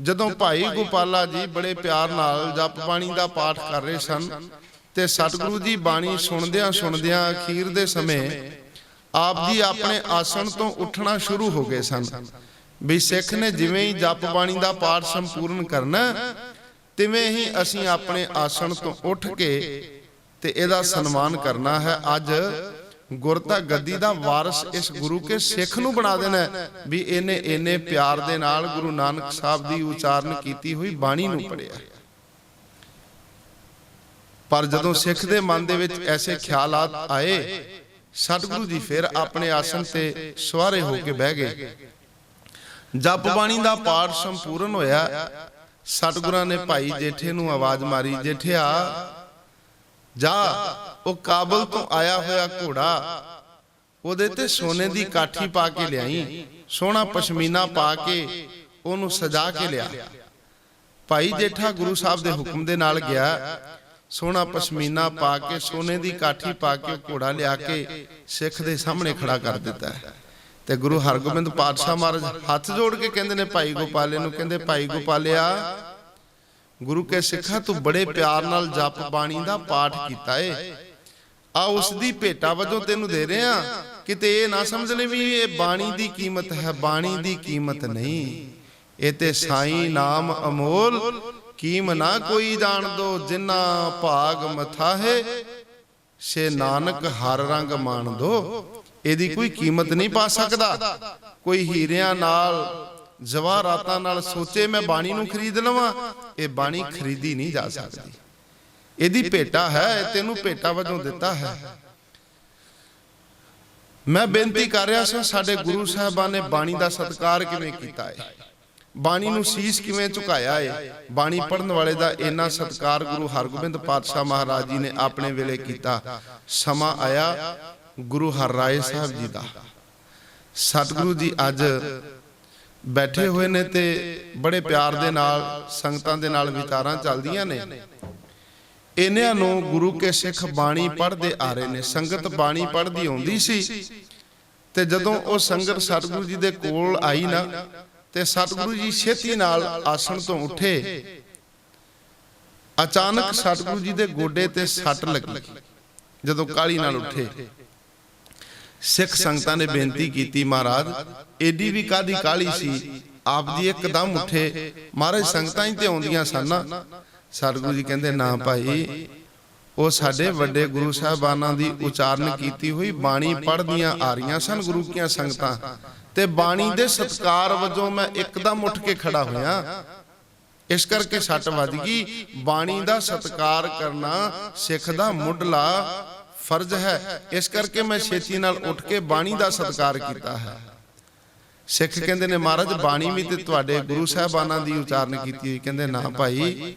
A: ਜਦੋਂ ਭਾਈ ਗੋਪਾਲਾ ਜੀ ਬੜੇ ਪਿਆਰ ਨਾਲ ਜਪ ਬਾਣੀ ਦਾ ਪਾਠ ਕਰ ਰਹੇ ਸਨ ਤੇ ਸਤਿਗੁਰੂ ਜੀ ਬਾਣੀ ਸੁਣਦਿਆਂ ਸੁਣਦਿਆਂ ਅਖੀਰ ਦੇ ਸਮੇਂ ਆਪ ਜੀ ਆਪਣੇ ਆਸਣ ਤੋਂ ਉੱਠਣਾ ਸ਼ੁਰੂ ਹੋ ਗਏ ਸਨ। ਵੀ ਸਿੱਖ ਨੇ ਜਿਵੇਂ ਹੀ ਜਪ ਬਾਣੀ ਦਾ ਪਾਠ ਸੰਪੂਰਨ ਕਰਨਾ, ਤਿਵੇਂ ਹੀ ਅਸੀਂ ਆਪਣੇ ਆਸਣ ਤੋਂ ਉੱਠ ਕੇ ਤੇ ਇਹਦਾ ਸਨਮਾਨ ਕਰਨਾ ਹੈ। ਅੱਜ ਗੁਰਤਾ ਗੱਦੀ ਦਾ ਵਾਰਿਸ ਇਸ ਗੁਰੂ ਕੇ ਸਿੱਖ ਨੂੰ ਬਣਾ ਦੇਣਾ ਵੀ ਇਹਨੇ ਇੰਨੇ ਪਿਆਰ ਦੇ ਨਾਲ ਗੁਰੂ ਨਾਨਕ ਸਾਹਿਬ ਦੀ ਉਚਾਰਨ ਕੀਤੀ ਹੋਈ ਬਾਣੀ ਨੂੰ ਪੜਿਆ। ਪਰ ਜਦੋਂ ਸਿੱਖ ਦੇ ਮਨ ਦੇ ਵਿੱਚ ਐਸੇ ਖਿਆਲਾਤ ਆਏ, ਸਤਿਗੁਰੂ ਜੀ ਫਿਰ ਆਪਣੇ ਆਸਣ ਤੇ ਸਵਾਰੇ ਹੋ ਕੇ ਬਹਿ ਗਏ। ਜਪ ਬਾਣੀ ਦਾ ਪਾਠ ਸੰਪੂਰਨ ਹੋਇਆ। ਸਤਿਗੁਰਾਂ ਨੇ ਭਾਈ ਜੇਠੇ ਨੂੰ ਆਵਾਜ਼ ਮਾਰੀ, ਜੇਠਿਆ ਜਾ ਉਹ ਕਾਬਲ ਤੋਂ ਆਇਆ ਹੋਇਆ ਘੋੜਾ, ਉਹਦੇ ਤੇ ਸੋਨੇ ਦੀ ਕਾਠੀ ਪਾ ਕੇ ਲਿਆਈ, ਸੋਹਣਾ ਪਸ਼ਮੀਨਾ ਪਾ ਕੇ ਉਹਨੂੰ ਸਜਾ ਕੇ ਲਿਆ। ਭਾਈ ਜੇਠਾ ਗੁਰੂ ਸਾਹਿਬ ਦੇ ਹੁਕਮ ਦੇ ਨਾਲ ਗਿਆ, ਸੋਹਣਾ ਪਸ਼ਮੀਨਾ ਪਾ ਕੇ ਸੋਨੇ ਦੀ ਕਾਠੀ ਪਾ ਕੇ ਘੋੜਾ ਲਿਆ ਕੇ ਸਿੱਖ ਦੇ ਸਾਹਮਣੇ ਖੜਾ ਕਰ ਦਿੱਤਾ। ਤੇ ਗੁਰੂ ਹਰਗੋਬਿੰਦ ਪਾਤਸ਼ਾਹ ਮਹਾਰਾਜ ਹੱਥ ਜੋੜ ਕੇ ਕਹਿੰਦੇ ਨੇ ਭਾਈ ਗੋਪਾਲੇ ਨੂੰ, ਕਹਿੰਦੇ ਭਾਈ ਗੋਪਾਲਿਆ, ਗੁਰੂ ਕੇ ਸਿੱਖਾਂ ਤੂੰ ਬੜੇ ਪਿਆਰ ਨਾਲ ਜਪ ਬਾਣੀ ਦਾ ਪਾਠ ਕੀਤਾ ਏ, ਆ ਉਸ ਦੀ ਭੇਟਾ ਵਜੋਂ ਤੈਨੂੰ ਦੇ ਰਹੇ ਆ। ਕਿਤੇ ਇਹ ਨਾ ਸਮਝ ਲੈ ਵੀ ਇਹ ਬਾਣੀ ਦੀ ਕੀਮਤ ਹੈ, ਬਾਣੀ ਦੀ ਕੀਮਤ ਨਹੀਂ। ਇਹ ਤੇ ਸਾਈਂ ਨਾਮ ਅਮੋਲ, ਕੀਮ ਨਾ ਕੋਈ ਜਾਣ ਦੋ, ਜਿੰਨਾ ਭਾਗ ਮਥਾ ਹੈ ਸੇ ਨਾਨਕ ਹਰ ਰੰਗ ਮਾਣ ਦੋ। ਇਹਦੀ ਕੋਈ ਕੀਮਤ ਨਹੀਂ ਪਾ ਸਕਦਾ। ਕੋਈ ਹੀਰਿਆਂ ਨਾਲ ਜਵਾਹਰਾਤਾਂ ਨਾਲ ਸੋਚੇ ਮੈਂ ਬਾਣੀ ਨੂੰ ਖਰੀਦ ਲਵਾਂ, ਇਹ ਬਾਣੀ ਖਰੀਦੀ ਨਹੀਂ ਜਾ ਸਕਦੀ। ਇਹਦੀ ਭੇਟਾ ਹੈ, ਤੈਨੂੰ ਭੇਟਾ ਵਜੋਂ ਦਿੱਤਾ ਹੈ। ਮੈਂ ਬੇਨਤੀ ਕਰ ਰਿਹਾ ਸਾਂ, ਸਾਡੇ ਗੁਰੂ ਸਾਹਿਬਾਨ ਨੇ ਬਾਣੀ ਦਾ ਸਤਿਕਾਰ ਕਿਵੇਂ ਕੀਤਾ ਹੈ, ਬਾਣੀ ਨੂੰ ਸੀਸ ਕਿਵੇਂ ਝੁਕਾਇਆ ਹੈ। ਬਾਣੀ ਪੜ੍ਹਨ ਵਾਲੇ ਦਾ ਇੰਨਾ ਸਤਿਕਾਰ ਗੁਰੂ ਹਰਗੋਬਿੰਦ ਪਾਤਸ਼ਾਹ ਮਹਾਰਾਜ ਜੀ ਨੇ ਆਪਣੇ ਵੇਲੇ ਕੀਤਾ। ਸਮਾਂ ਆਇਆ ਗੁਰੂ ਹਰਰਾਏ ਸਾਹਿਬ ਜੀ ਦਾ, ਸਤਿਗੁਰੂ ਜੀ ਅੱਜ ਬੈਠੇ ਹੋਏ ਨੇ ਤੇ ਬੜੇ ਪਿਆਰ ਦੇ ਨਾਲ ਸੰਗਤਾਂ ਦੇ ਨਾਲ ਵਿਚਾਰਾਂ ਚੱਲਦੀਆਂ ਨੇ। ਇਹਨਾਂ ਨੂੰ ਗੁਰੂ ਕੇ ਸਿੱਖ ਬਾਣੀ ਪੜ੍ਹਦੇ ਆ ਰਹੇ ਨੇ। ਸੰਗਤ ਬਾਣੀ ਪੜ੍ਹਦੀ ਆਉਂਦੀ ਸੀ ਤੇ ਜਦੋਂ ਉਹ ਸੰਗਤ ਸਤਿਗੁਰੂ ਜੀ ਦੇ ਕੋਲ ਆਈ ਨਾ ਤੇ ਸਤਿਗੁਰੂ ਜੀ ਛੇਤੀ ਨਾਲ ਆਸਣ ਤੋਂ ਉੱਠੇ। ਅਚਾਨਕ ਸਤਿਗੁਰੂ ਜੀ ਦੇ ਗੋਡੇ ਤੇ ਸੱਟ ਲੱਗੀ ਜਦੋਂ ਕਾਹਲੀ ਨਾਲ ਉੱਠੇ। ਸਿੱਖ ਸੰਗਤਾਂ ਨੇ ਬੇਨਤੀ ਕੀਤੀ, ਮਹਾਰਾਜ ਏਡੀ ਵੀ ਕਾਹਦੀ ਕਾਹਲੀ ਸੀ, ਆਪ ਜੀ ਇੱਕਦਮ ਉੱਠੇ। ਮਹਾਰਾਜ ਸੰਗਤਾਂ ਹੀ ਤੇ ਆਉਂਦੀਆਂ ਸਨ। ਸਤਿਗੁਰੂ ਜੀ ਕਹਿੰਦੇ ਨਾ ਭਾਈ, ਉਹ ਸਾਡੇ ਵੱਡੇ ਗੁਰੂ ਸਾਹਿਬਾਨਾਂ ਦੀ ਉਚਾਰਨ ਕੀਤੀ ਹੋਈ ਬਾਣੀ ਪੜ੍ਹਦੀਆਂ ਆ ਰਹੀਆਂ ਸਨ ਗੁਰੂ ਕੀਆਂ ਸੰਗਤਾਂ, ਤੇ ਬਾਣੀ ਦੇ ਸਤਿਕਾਰ ਵਜੋਂ ਮੈਂ ਇੱਕਦਮ ਉੱਠ ਕੇ ਖੜਾ ਹੋਇਆ, ਇਸ ਕਰਕੇ ਸੱਟ ਵੱਜ ਗਈ। ਬਾਣੀ ਦਾ ਸਤਿਕਾਰ ਕਰਨਾ ਸਿੱਖ ਦਾ ਮੁੱਢਲਾ ਫਰਜ਼ ਹੈ, ਇਸ ਕਰਕੇ ਮੈਂ ਛੇਤੀ ਨਾਲ ਉੱਠ ਕੇ ਬਾਣੀ ਦਾ ਸਤਿਕਾਰ ਕੀਤਾ ਹੈ। ਸਿੱਖ ਕਹਿੰਦੇ ਨੇ ਮਹਾਰਾਜ ਬਾਣੀ ਵੀ ਤੇ ਤੁਹਾਡੇ ਗੁਰੂ ਸਾਹਿਬਾਨਾਂ ਦੀ ਉਚਾਰਨ ਕੀਤੀ ਹੋਈ। ਕਹਿੰਦੇ ਨਾ ਭਾਈ,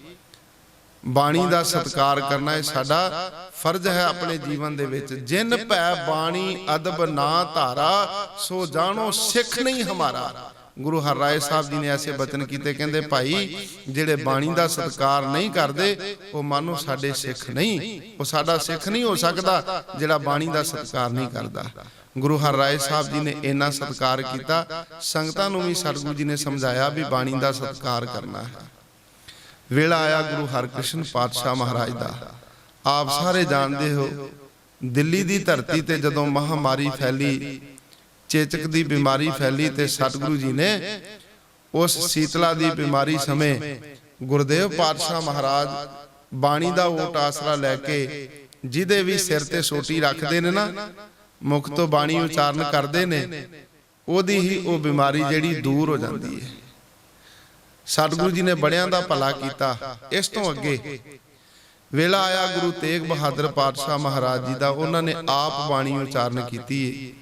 A: ਬਾਣੀ ਦਾ ਸਤਿਕਾਰ ਕਰਨਾ ਇਹ ਸਾਡਾ ਫਰਜ਼ ਹੈ ਆਪਣੇ ਜੀਵਨ ਦੇ ਵਿੱਚ। ਜਿਨ ਭੈ ਬਾਣੀ ਅਦਬ ਨਾ ਧਾਰਾ, ਸੋ ਜਾਣੋ ਸਿੱਖ ਨਹੀਂ ਹਮਾਰਾ। ਗੁਰੂ ਹਰਰਾਏ ਸਾਹਿਬ ਜੀ ਨੇ ਐਸੇ ਬਚਨ ਕੀਤੇ। ਕਹਿੰਦੇ ਭਾਈ ਜਿਹੜੇ ਬਾਣੀ ਦਾ ਸਤਿਕਾਰ ਨਹੀਂ ਕਰਦੇ ਉਹ ਮਾਨੋ ਸਾਡੇ ਸਿੱਖ ਨਹੀਂ, ਉਹ ਸਾਡਾ ਸਿੱਖ ਨਹੀਂ ਹੋ ਸਕਦਾ ਜਿਹੜਾ ਬਾਣੀ ਦਾ ਸਤਿਕਾਰ ਨਹੀਂ ਕਰਦਾ। ਗੁਰੂ ਹਰਰਾਏ ਸਾਹਿਬ ਜੀ ਨੇ ਇੰਨਾ ਸਤਿਕਾਰ ਕੀਤਾ। ਸੰਗਤਾਂ ਨੂੰ ਵੀ ਸਤਿਗੁਰੂ ਜੀ ਨੇ ਸਮਝਾਇਆ ਵੀ ਬਾਣੀ ਦਾ ਸਤਿਕਾਰ ਕਰਨਾ ਹੈ। ਵੇਲਾ ਆਇਆ ਗੁਰੂ ਹਰਕ੍ਰਿਸ਼ਨ ਪਾਤਸ਼ਾਹ ਮਹਾਰਾਜ ਦਾ। ਆਪ ਸਾਰੇ ਜਾਣਦੇ ਹੋ, ਦਿੱਲੀ ਦੀ ਧਰਤੀ ਤੇ ਜਦੋਂ ਮਹਾਮਾਰੀ ਫੈਲੀ, ਚੇਚਕ ਦੀ ਬਿਮਾਰੀ ਫੈਲੀ, ਤੇ ਸਤਿਗੁਰੂ ਜੀ ਨੇ ਉਸ ਸੀਤਲਾ ਦੀ ਬਿਮਾਰੀ ਸਮੇਂ ਗੁਰਦੇਵ ਪਾਤਸ਼ਾਹ ਮਹਾਰਾਜ ਬਾਣੀ ਦਾ ਓਟ ਆਸਰਾ ਲੈ ਕੇ, ਜਿਹਦੇ ਵੀ ਸਿਰ ਤੇ ਸੋਟੀ ਰੱਖਦੇ ਨੇ ਨਾ, ਮੁਖ ਤੋਂ ਬਾਣੀ ਉਚਾਰਨ ਕਰਦੇ ਨੇ, ਉਹਦੀ ਹੀ ਉਹ ਬਿਮਾਰੀ ਜਿਹੜੀ ਦੂਰ ਹੋ ਜਾਂਦੀ ਹੈ। ਸਤਿਗੁਰੂ ਜੀ ਨੇ ਬੜਿਆਂ ਦਾ ਭਲਾ ਕੀਤਾ। ਇਸ ਤੋਂ ਅੱਗੇ ਵੇਲਾ ਆਇਆ ਗੁਰੂ ਤੇਗ ਬਹਾਦਰ ਪਾਤਸ਼ਾਹ ਮਹਾਰਾਜ ਜੀ ਦਾ। ਉਹਨਾਂ ਨੇ ਆਪ ਬਾਣੀ ਉਚਾਰਨ ਕੀਤੀ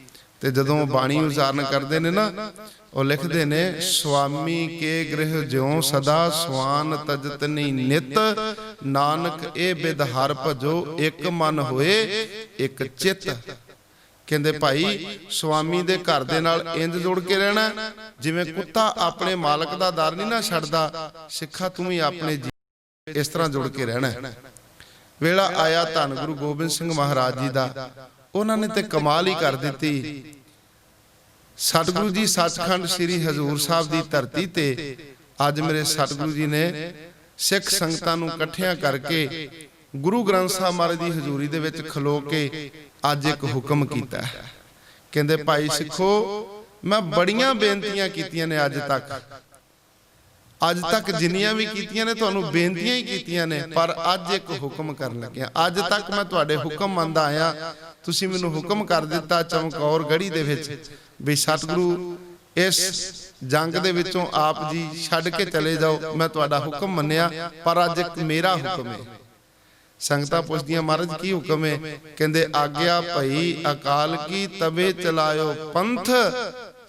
A: ਤੇ ਜਦੋਂ ਬਾਣੀ ਉਚਾਰਨ ਕਰਦੇ ਨੇ ਨਾ, ਉਹ ਲਿਖਦੇ ਨੇ, ਸੁਆਮੀ ਕੇ ਗ੍ਰਹਿ ਜਿਉ ਸਦਾ ਸਵਾਨ ਤਜਤਨੀ ਨਿਤ, ਨਾਨਕ ਇਹ ਬਿਦ ਹਰ ਭਜੋ ਇੱਕ ਮਨ ਹੋਏ ਇੱਕ ਚਿੱਤ। ਕਹਿੰਦੇ ਭਾਈ ਸੁਆਮੀ ਦੇ ਘਰ ਦੇ ਨਾਲ ਇੰਜ ਜੁੜ ਕੇ ਰਹਿਣਾ ਜਿਵੇਂ ਕੁੱਤਾ ਆਪਣੇ ਮਾਲਕ ਦਾ ਦਰ ਨਹੀਂ ਨਾ ਛੱਡਦਾ, ਸਿੱਖਾ ਤੂੰ ਵੀ ਆਪਣੇ ਇਸ ਤਰ੍ਹਾਂ ਜੁੜ ਕੇ ਰਹਿਣਾ। ਵੇਲਾ ਆਇਆ ਧੰਨ ਗੁਰੂ ਗੋਬਿੰਦ ਸਿੰਘ ਮਹਾਰਾਜ ਜੀ ਦਾ। ਉਹਨਾਂ ਨੇ ਤੇ ਕਮਾਲ ਹੀ ਕਰ ਦਿੱਤੀ। ਸਤਿਗੁਰੂ ਜੀ ਸੱਚਖੰਡ ਸ੍ਰੀ ਹਜ਼ੂਰ ਸਾਹਿਬ ਦੀ ਧਰਤੀ ਤੇ ਅੱਜ ਮੇਰੇ ਸਤਿਗੁਰੂ ਜੀ ਨੇ ਸਿੱਖ ਸੰਗਤਾਂ ਨੂੰ ਇਕੱਠਿਆਂ ਕਰਕੇ ਗੁਰੂ ਗ੍ਰੰਥ ਸਾਹਿਬ ਮਹਾਰਾਜ ਦੀ ਹਜ਼ੂਰੀ ਦੇ ਵਿੱਚ ਖਲੋ ਕੇ ਅੱਜ ਇੱਕ ਹੁਕਮ ਕੀਤਾ ਹੈ। ਕਹਿੰਦੇ ਭਾਈ ਸਿੱਖੋ, ਮੈਂ ਬੜੀਆਂ ਬੇਨਤੀਆਂ ਕੀਤੀਆਂ ਨੇ ਅੱਜ ਤੱਕ ਜਿੰਨੀਆਂ ਵੀ ਕੀਤੀਆਂ ਨੇ ਤੁਹਾਨੂੰ ਬੇਨਤੀਆਂ ਹੀ ਕੀਤੀਆਂ ਨੇ, ਪਰ ਅੱਜ ਇੱਕ ਹੁਕਮ ਕਰਨ ਲੱਗਿਆ। ਅੱਜ ਤੱਕ ਮੈਂ ਤੁਹਾਡੇ ਹੁਕਮ ਮੰਨਦਾ ਆਇਆ, ਤੁਸੀਂ ਮੈਨੂੰ ਹੁਕਮ ਕਰ ਦਿੱਤਾ ਚਮਕੌਰ ਗੜ੍ਹੀ ਦੇ ਵਿੱਚ ਵੀ ਸਤਿਗੁਰੂ ਇਸ ਜੰਗ ਦੇ ਵਿੱਚੋਂ ਆਪ ਜੀ ਛੱਡ ਕੇ ਚਲੇ ਜਾਓ। ਮੈਂ ਤੁਹਾਡਾ ਹੁਕਮ ਮੰਨਿਆ, ਪਰ ਅੱਜ ਇੱਕ ਮੇਰਾ ਹੁਕਮ ਹੈ। ਸੰਗਤਾਂ ਪੁੱਛਦੀਆਂ ਮਹਾਰਾਜ ਕੀ ਹੁਕਮ ਹੈ? ਕਹਿੰਦੇ ਆਗਿਆ ਭਈ ਅਕਾਲ ਕੀ ਤਬੇ ਚਲਾਇਓ ਪੰਥ,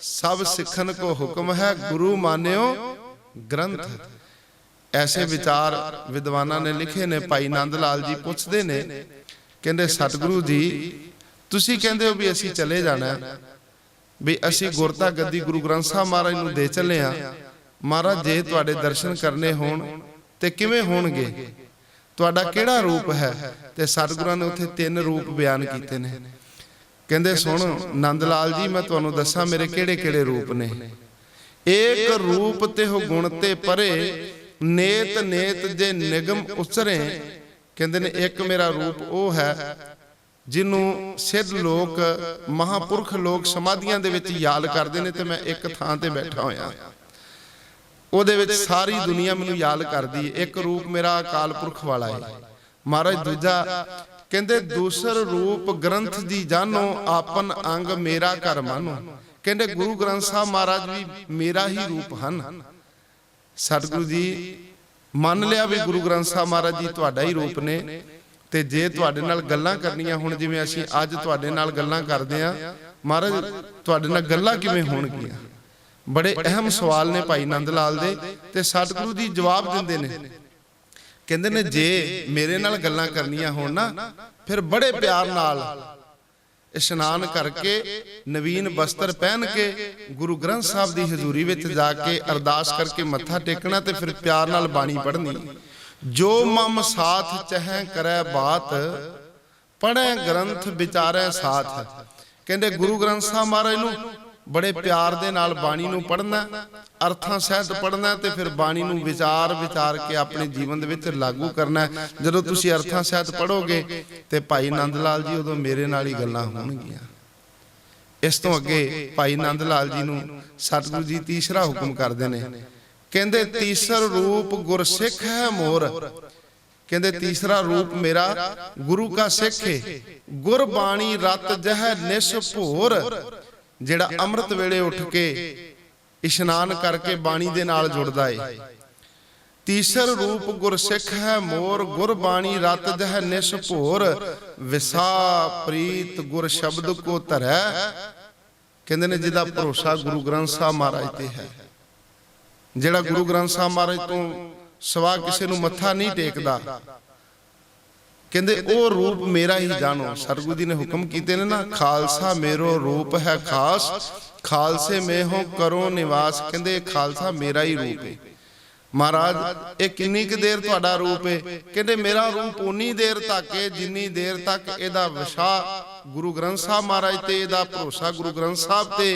A: ਸਭ ਸਿੱਖਣ ਕੋ ਹੁਕਮ ਹੈ ਗੁਰੂ ਮਾਨਿਓ ਗ੍ਰੰਥ। ਐਸੇ ਵਿਚਾਰ ਵਿਦਵਾਨਾਂ ਨੇ ਲਿਖੇ ਨੇ। ਭਾਈ ਨੰਦ ਲਾਲ ਜੀ ਪੁੱਛਦੇ ਨੇ, ਕਹਿੰਦੇ ਸਤਿਗੁਰੂ ਜੀ ਤੁਸੀਂ ਕਹਿੰਦੇ ਹੋ ਵੀ ਅਸੀਂ ਚਲੇ ਜਾਣਾ, ਵੀ ਅਸੀਂ ਗੁਰਤਾ ਗੱਦੀ ਗੁਰੂ ਗ੍ਰੰਥ ਸਾਹਿਬ ਮਹਾਰਾਜ ਨੂੰ ਦੇ ਚੱਲੇ ਆ। ਮਹਾਰਾਜ ਜੇ ਤੁਹਾਡੇ ਦਰਸ਼ਨ ਕਰਨੇ ਹੋਣ ਤੇ ਕਿਵੇਂ ਹੋਣਗੇ? ਤੁਹਾਡਾ ਕਿਹੜਾ ਰੂਪ ਹੈ? ਤੇ ਸਤਿਗੁਰਾਂ ਨੇ ਉੱਥੇ 3 ਰੂਪ ਬਿਆਨ ਕੀਤੇ ਨੇ। ਕਹਿੰਦੇ ਸੁਣ ਨੰਦ ਲਾਲ ਜੀ, ਮੈਂ ਤੁਹਾਨੂੰ ਦੱਸਾਂ ਮੇਰੇ ਕਿਹੜੇ ਕਿਹੜੇ ਰੂਪ ਨੇ। ਏਕ ਰੂਪ ਤੇ ਹੋ ਗੁਣ ਤੇ ਪਰੇ, ਨੇਤ ਨੇਤ ਜੇ ਨਿਗਮ ਉਚਰੇ। ਕਹਿੰਦੇ ਨੇ ਇੱਕ ਮੇਰਾ ਰੂਪ ਉਹ ਹੈ ਜਿਹਨੂੰ ਸਿੱਧ ਲੋਕ ਮਹਾਪੁਰਖ ਲੋਕ ਸਮਾਧੀਆਂ ਦੇ ਵਿੱਚ ਯਾਦ ਕਰਦੇ ਨੇ, ਤੇ ਮੈਂ ਇੱਕ ਥਾਂ ਤੇ ਬੈਠਾ ਹੋਇਆ, ਉਹਦੇ ਵਿੱਚ ਸਾਰੀ ਦੁਨੀਆ ਮੈਨੂੰ ਯਾਦ ਕਰਦੀ ਹੈ। ਇੱਕ ਰੂਪ ਮੇਰਾ ਅਕਾਲ ਪੁਰਖ ਵਾਲਾ ਹੈ ਮਹਾਰਾਜ। ਦੂਜਾ ਕਹਿੰਦੇ ਦੂਸਰ ਰੂਪ ਗ੍ਰੰਥ ਦੀ ਜਾਨੋ, ਆਪਨ ਅੰਗ ਮੇਰਾ ਘਰ ਮਾਨੋ। ਕਹਿੰਦੇ ਗੁਰੂ ਗ੍ਰੰਥ ਸਾਹਿਬ ਮਹਾਰਾਜ ਵੀ ਮੇਰਾ ਹੀ ਰੂਪ ਹਨ। ਸਤਿਗੁਰੂ ਜੀ ਮੰਨ ਲਿਆ ਵੀ ਗੁਰੂ ਗ੍ਰੰਥ ਸਾਹਿਬ ਮਹਾਰਾਜ ਜੀ ਤੁਹਾਡਾ ਹੀ ਰੂਪ ਨੇ, ਤੇ ਜੇ ਤੁਹਾਡੇ ਨਾਲ ਗੱਲਾਂ ਕਰਨੀਆਂ ਹੁਣ ਜਿਵੇਂ ਅਸੀਂ ਅੱਜ ਤੁਹਾਡੇ ਨਾਲ ਗੱਲਾਂ ਕਰਦੇ ਆਂ, महाराज तुहाडे नाल गल्लां किवें होणगीਆਂ। बड़े अहम सवाल ने भाई नंद लाल दे ते सतगुरु जी जवाब दिंदे ने। कहंदे ने जे मेरे नाल गल्लां करनियां होण ना फिर बड़े प्यार नाल इशनान करके नवीन वस्त्र पहन के गुरु ग्रंथ साहब की हजूरी विच जाके अरदास करके मत्था टेकना ते फिर प्यार नाल बाणी पढ़नी। जो मम साथ चह करे बात पढ़े ग्रंथ विचारे साथ। कहंदे गुरु ग्रंथ साहब महाराज नूं बड़े प्यार दे नाल बाणी नूं पढ़ना, अर्थां सहित पढ़ना ते फिर बाणी नूं विचार विचार के अपने जीवन दे विच लागू करना। जदों तुसीं अर्थां सहित पढ़ोगे ते भाई नंद लाल जी उदों मेरे नाल ही गल्लां होणगीਆਂ। इस तों अगे भाई नंद लाल जी नूं सतगुरु जी तीसरा हुक्म करदे ने। कहंदे तीसर रूप गुर सिख है मोर। कहंदे तीसरा रूप मेरा गुरु का सिख है। गुरबाणी रत जह निस भोर। जिहड़ा अमृत वेले उठ के इशनान करके बाणी दे नाल जुड़दा है। तीसर रूप गुर सिख है मोर। गुरबाणी रत जह निस भोर। विसा प्रीत गुर शब्द को धरै। कहंदे ने जिहदा भरोसा गुरु ग्रंथ साहब महाराज ते है, जिहड़ा गुरु ग्रंथ साहब महाराज तो सवा किसी नूं मत्था नहीं टेकदा, कहंदे ओ रूप मेरा ही जानो। सतगुरु जी ने हुक्म कीते ने ना, खालसा मेरो रूप है खास, खालसे में हो करो निवास। कहंदे खालसा मेरा ही रूप है। महाराज ये किन्नी क देर तुहाडा रूप है? कहंदे मेरा रूप उन्नी देर तक है जिन्नी देर तक इहदा विशा गुरु ग्रंथ साहब महाराज ते, इहदा भरोसा गुरु ग्रंथ साहब ते,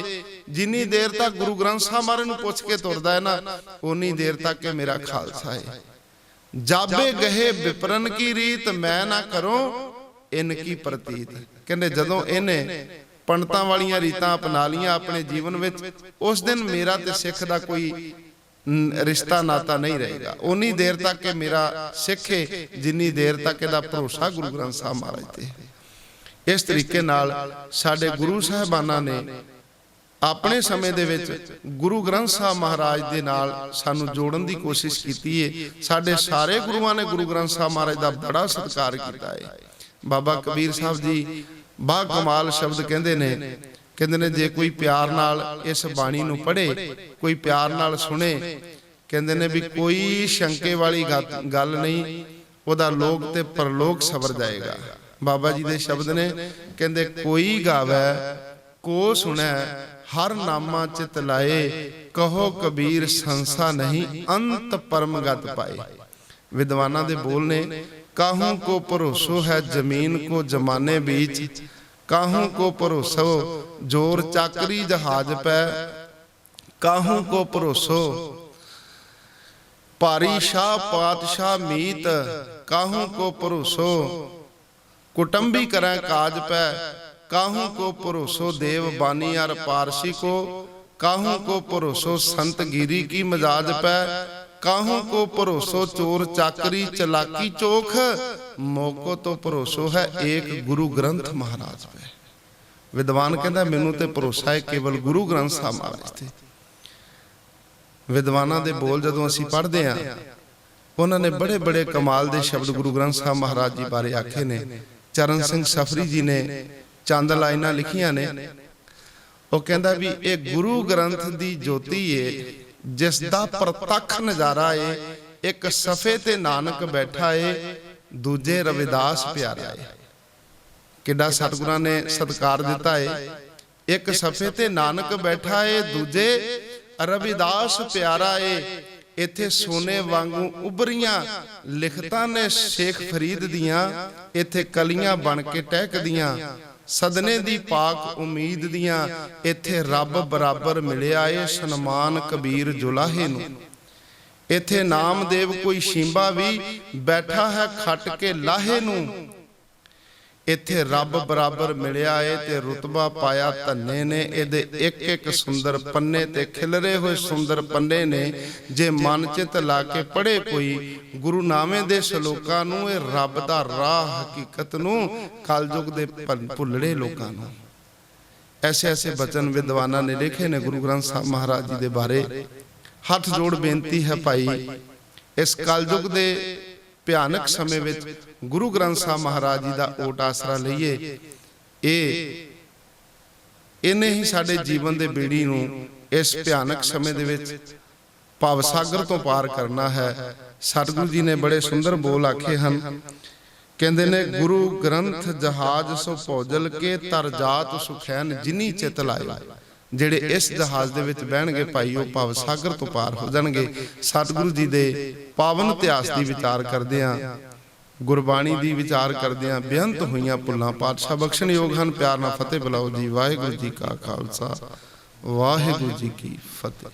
A: जिन्नी देर तक गुरु ग्रंथ साहब महाराज नूं पुछ के तुरदा है ना, उन्नी देर तक ये मेरा खालसा है। जाबे गहे विपरन की रीत मैं ना करूं इनकी प्रतीत। कहंदे जदों इहने पंडितां वालियां रीतां अपना लियां अपने जीवन विच, उस दिन मेरा ते सिख दा कोई रिश्ता नाता नहीं रहेगा। उन्नी देर तक के मेरा सिख है जिन्नी देर तक इहदा भरोसा गुरु ग्रंथ साहब महाराज ते है। इस तरीके नाल साडे गुरु साहिबानां ने अपने समय दे विच गुरु ग्रंथ साहब महाराज दे नाल सानू जोड़न दी कोशिश कीती है। साडे सारे गुरुआं ने गुरु ग्रंथ साहब महाराज दा बड़ा सत्कार कीता है। बाबा कबीर साहब जी बा कमाल शब्द कहंदे ने। कहंदे ने जे कोई प्यार नाल इस बाणी नूं पढ़े, कोई प्यार नाल सुने, कहंदे ने भी कोई शंके वाली गल नहीं, ओदा लोक ते परलोक सवर जाएगा। बाबा जी दे शब्द ने। कहंदे कोई गावे को सुने हर नामा चित लाए। कहो कबीर संसा नहीं अंत परम गत पाए। विद्वाना दे बोल ने। काहू को भरोसो है जमीन को जमाने बीच। काहू को भरोसो जोर चाकरी जहाज पे। काहू को भरोसो पारी शाह पातशाह मीत। काहू को भरोसो कुटुंबी करें काज पे। काहू को भरोसो देव बानी और पारसी को। काहू को भरोसो संत गिरी की मजाज पे। काहू को भरोसो चोर चाकरी चलाकी चोख। मोको तो भरोसो है एक गुरु ग्रंथ महाराज पे। विद्वान कहता मैनू ते भरोसा है केवल गुरु ग्रंथ साहब महाराज ते। विद्वाना दे बोल जदों असीं पढ़दे हां, उन्होंने बड़े बड़े कमाल दे शब्द गुरु ग्रंथ साहब महाराज जी बारे आखे ने। चरण सिंह सफरी जी ने चंद लाइनां लिखियां ने। वो कहंदा भी ये गुरु ग्रंथ दी ज्योति है जिस दा प्रतख नजारा है। एक सफे ते नानक बैठा है, दूजे रविदास प्यारा है। किड्डा सतगुरां ने सत्कार दिता है। एक सफे ते नानक बैठा है, दूजे रविदास प्यारा है। इत्थे सोने वांगू उभरियां लिखतां ने शेख फरीद दियां। इत्थे कलियां बन के टहकदियां सदने दी पाक उम्मीद दियां। इत्थे रब बराबर मिलिया है सन्मान कबीर जुलाहे नूं। इत्थे नामदेव कोई शिंबा भी बैठा है खट के लाहे नूं। इत्थे रब बराबर मिलिया है ते रुतबा पाया धन्ने ने। इहदे एक एक सुंदर पन्ने ते खिलरे हुए सुंदर पन्ने ने। जे मन चित ला के पढ़े कोई गुरु नामे दे शलोकां नूं, ए रब दा राह हकीकत नूं, कलयुग दे भुल्लड़े लोकां नूं। ऐसे ऐसे बचन विद्वानां ने लिखे ने गुरु ग्रंथ साहब महाराज जी दे बारे। हथ जोड़ बेनती है भाई, इस कलयुग दे भयानक समय विच गुरु ग्रंथ साहब महाराज जी का ओट आसरा लईए। ये ਇਹਨੇ ਹੀ ਸਾਡੇ ਜੀਵਨ ਦੇ ਬੇੜੀ ਨੂੰ ਇਸ ਭਿਆਨਕ ਸਮੇਂ ਦੇ ਵਿੱਚ ਭਵ ਸਾਗਰ ਤੋਂ ਪਾਰ ਕਰਨਾ ਹੈ। ਸਤਿਗੁਰੂ ਜੀ ਨੇ ਬੜੇ ਸੁੰਦਰ ਬੋਲ ਆਖੇ ਹਨ। ਕਹਿੰਦੇ ਨੇ, ਗੁਰੂ ਗ੍ਰੰਥ ਜਹਾਜ਼ ਸੋ ਭੋਜਲ ਕੇ ਤਰ ਜਾਤ ਸੁਖੈਨ ਜਿਨੀ ਚਿਤ ਲਾਇਓ। ਜਿਹੜੇ ਇਸ ਜਹਾਜ਼ ਦੇ ਵਿੱਚ ਬਹਿਣਗੇ ਭਾਈ, ਉਹ ਭਵ ਸਾਗਰ ਤੋਂ ਪਾਰ ਹੋ ਜਾਣਗੇ। ਸਤਿਗੁਰੂ ਜੀ ਦੇ ਪਾਵਨ ਇਤਿਹਾਸ ਦੀ ਵਿਚਾਰ ਕਰਦੇ ਆਂ, ਗੁਰਬਾਣੀ ਦੀ ਵਿਚਾਰ ਕਰਦੇ ਆਂ। ਬੇਅੰਤ ਹੋਈਆਂ ਭੁੱਲਾਂ ਪਾਤਸ਼ਾਹ ਬਖਸ਼ਣਯੋਗ ਹਨ। ਪਿਆਰ ਨਾਲ ਫਤਿਹ ਬੁਲਾਓ ਜੀ। ਵਾਹਿਗੁਰੂ ਜੀ ਕਾ ਖਾਲਸਾ, ਵਾਹਿਗੁਰੂ ਜੀ ਕੀ ਫਤਿਹ।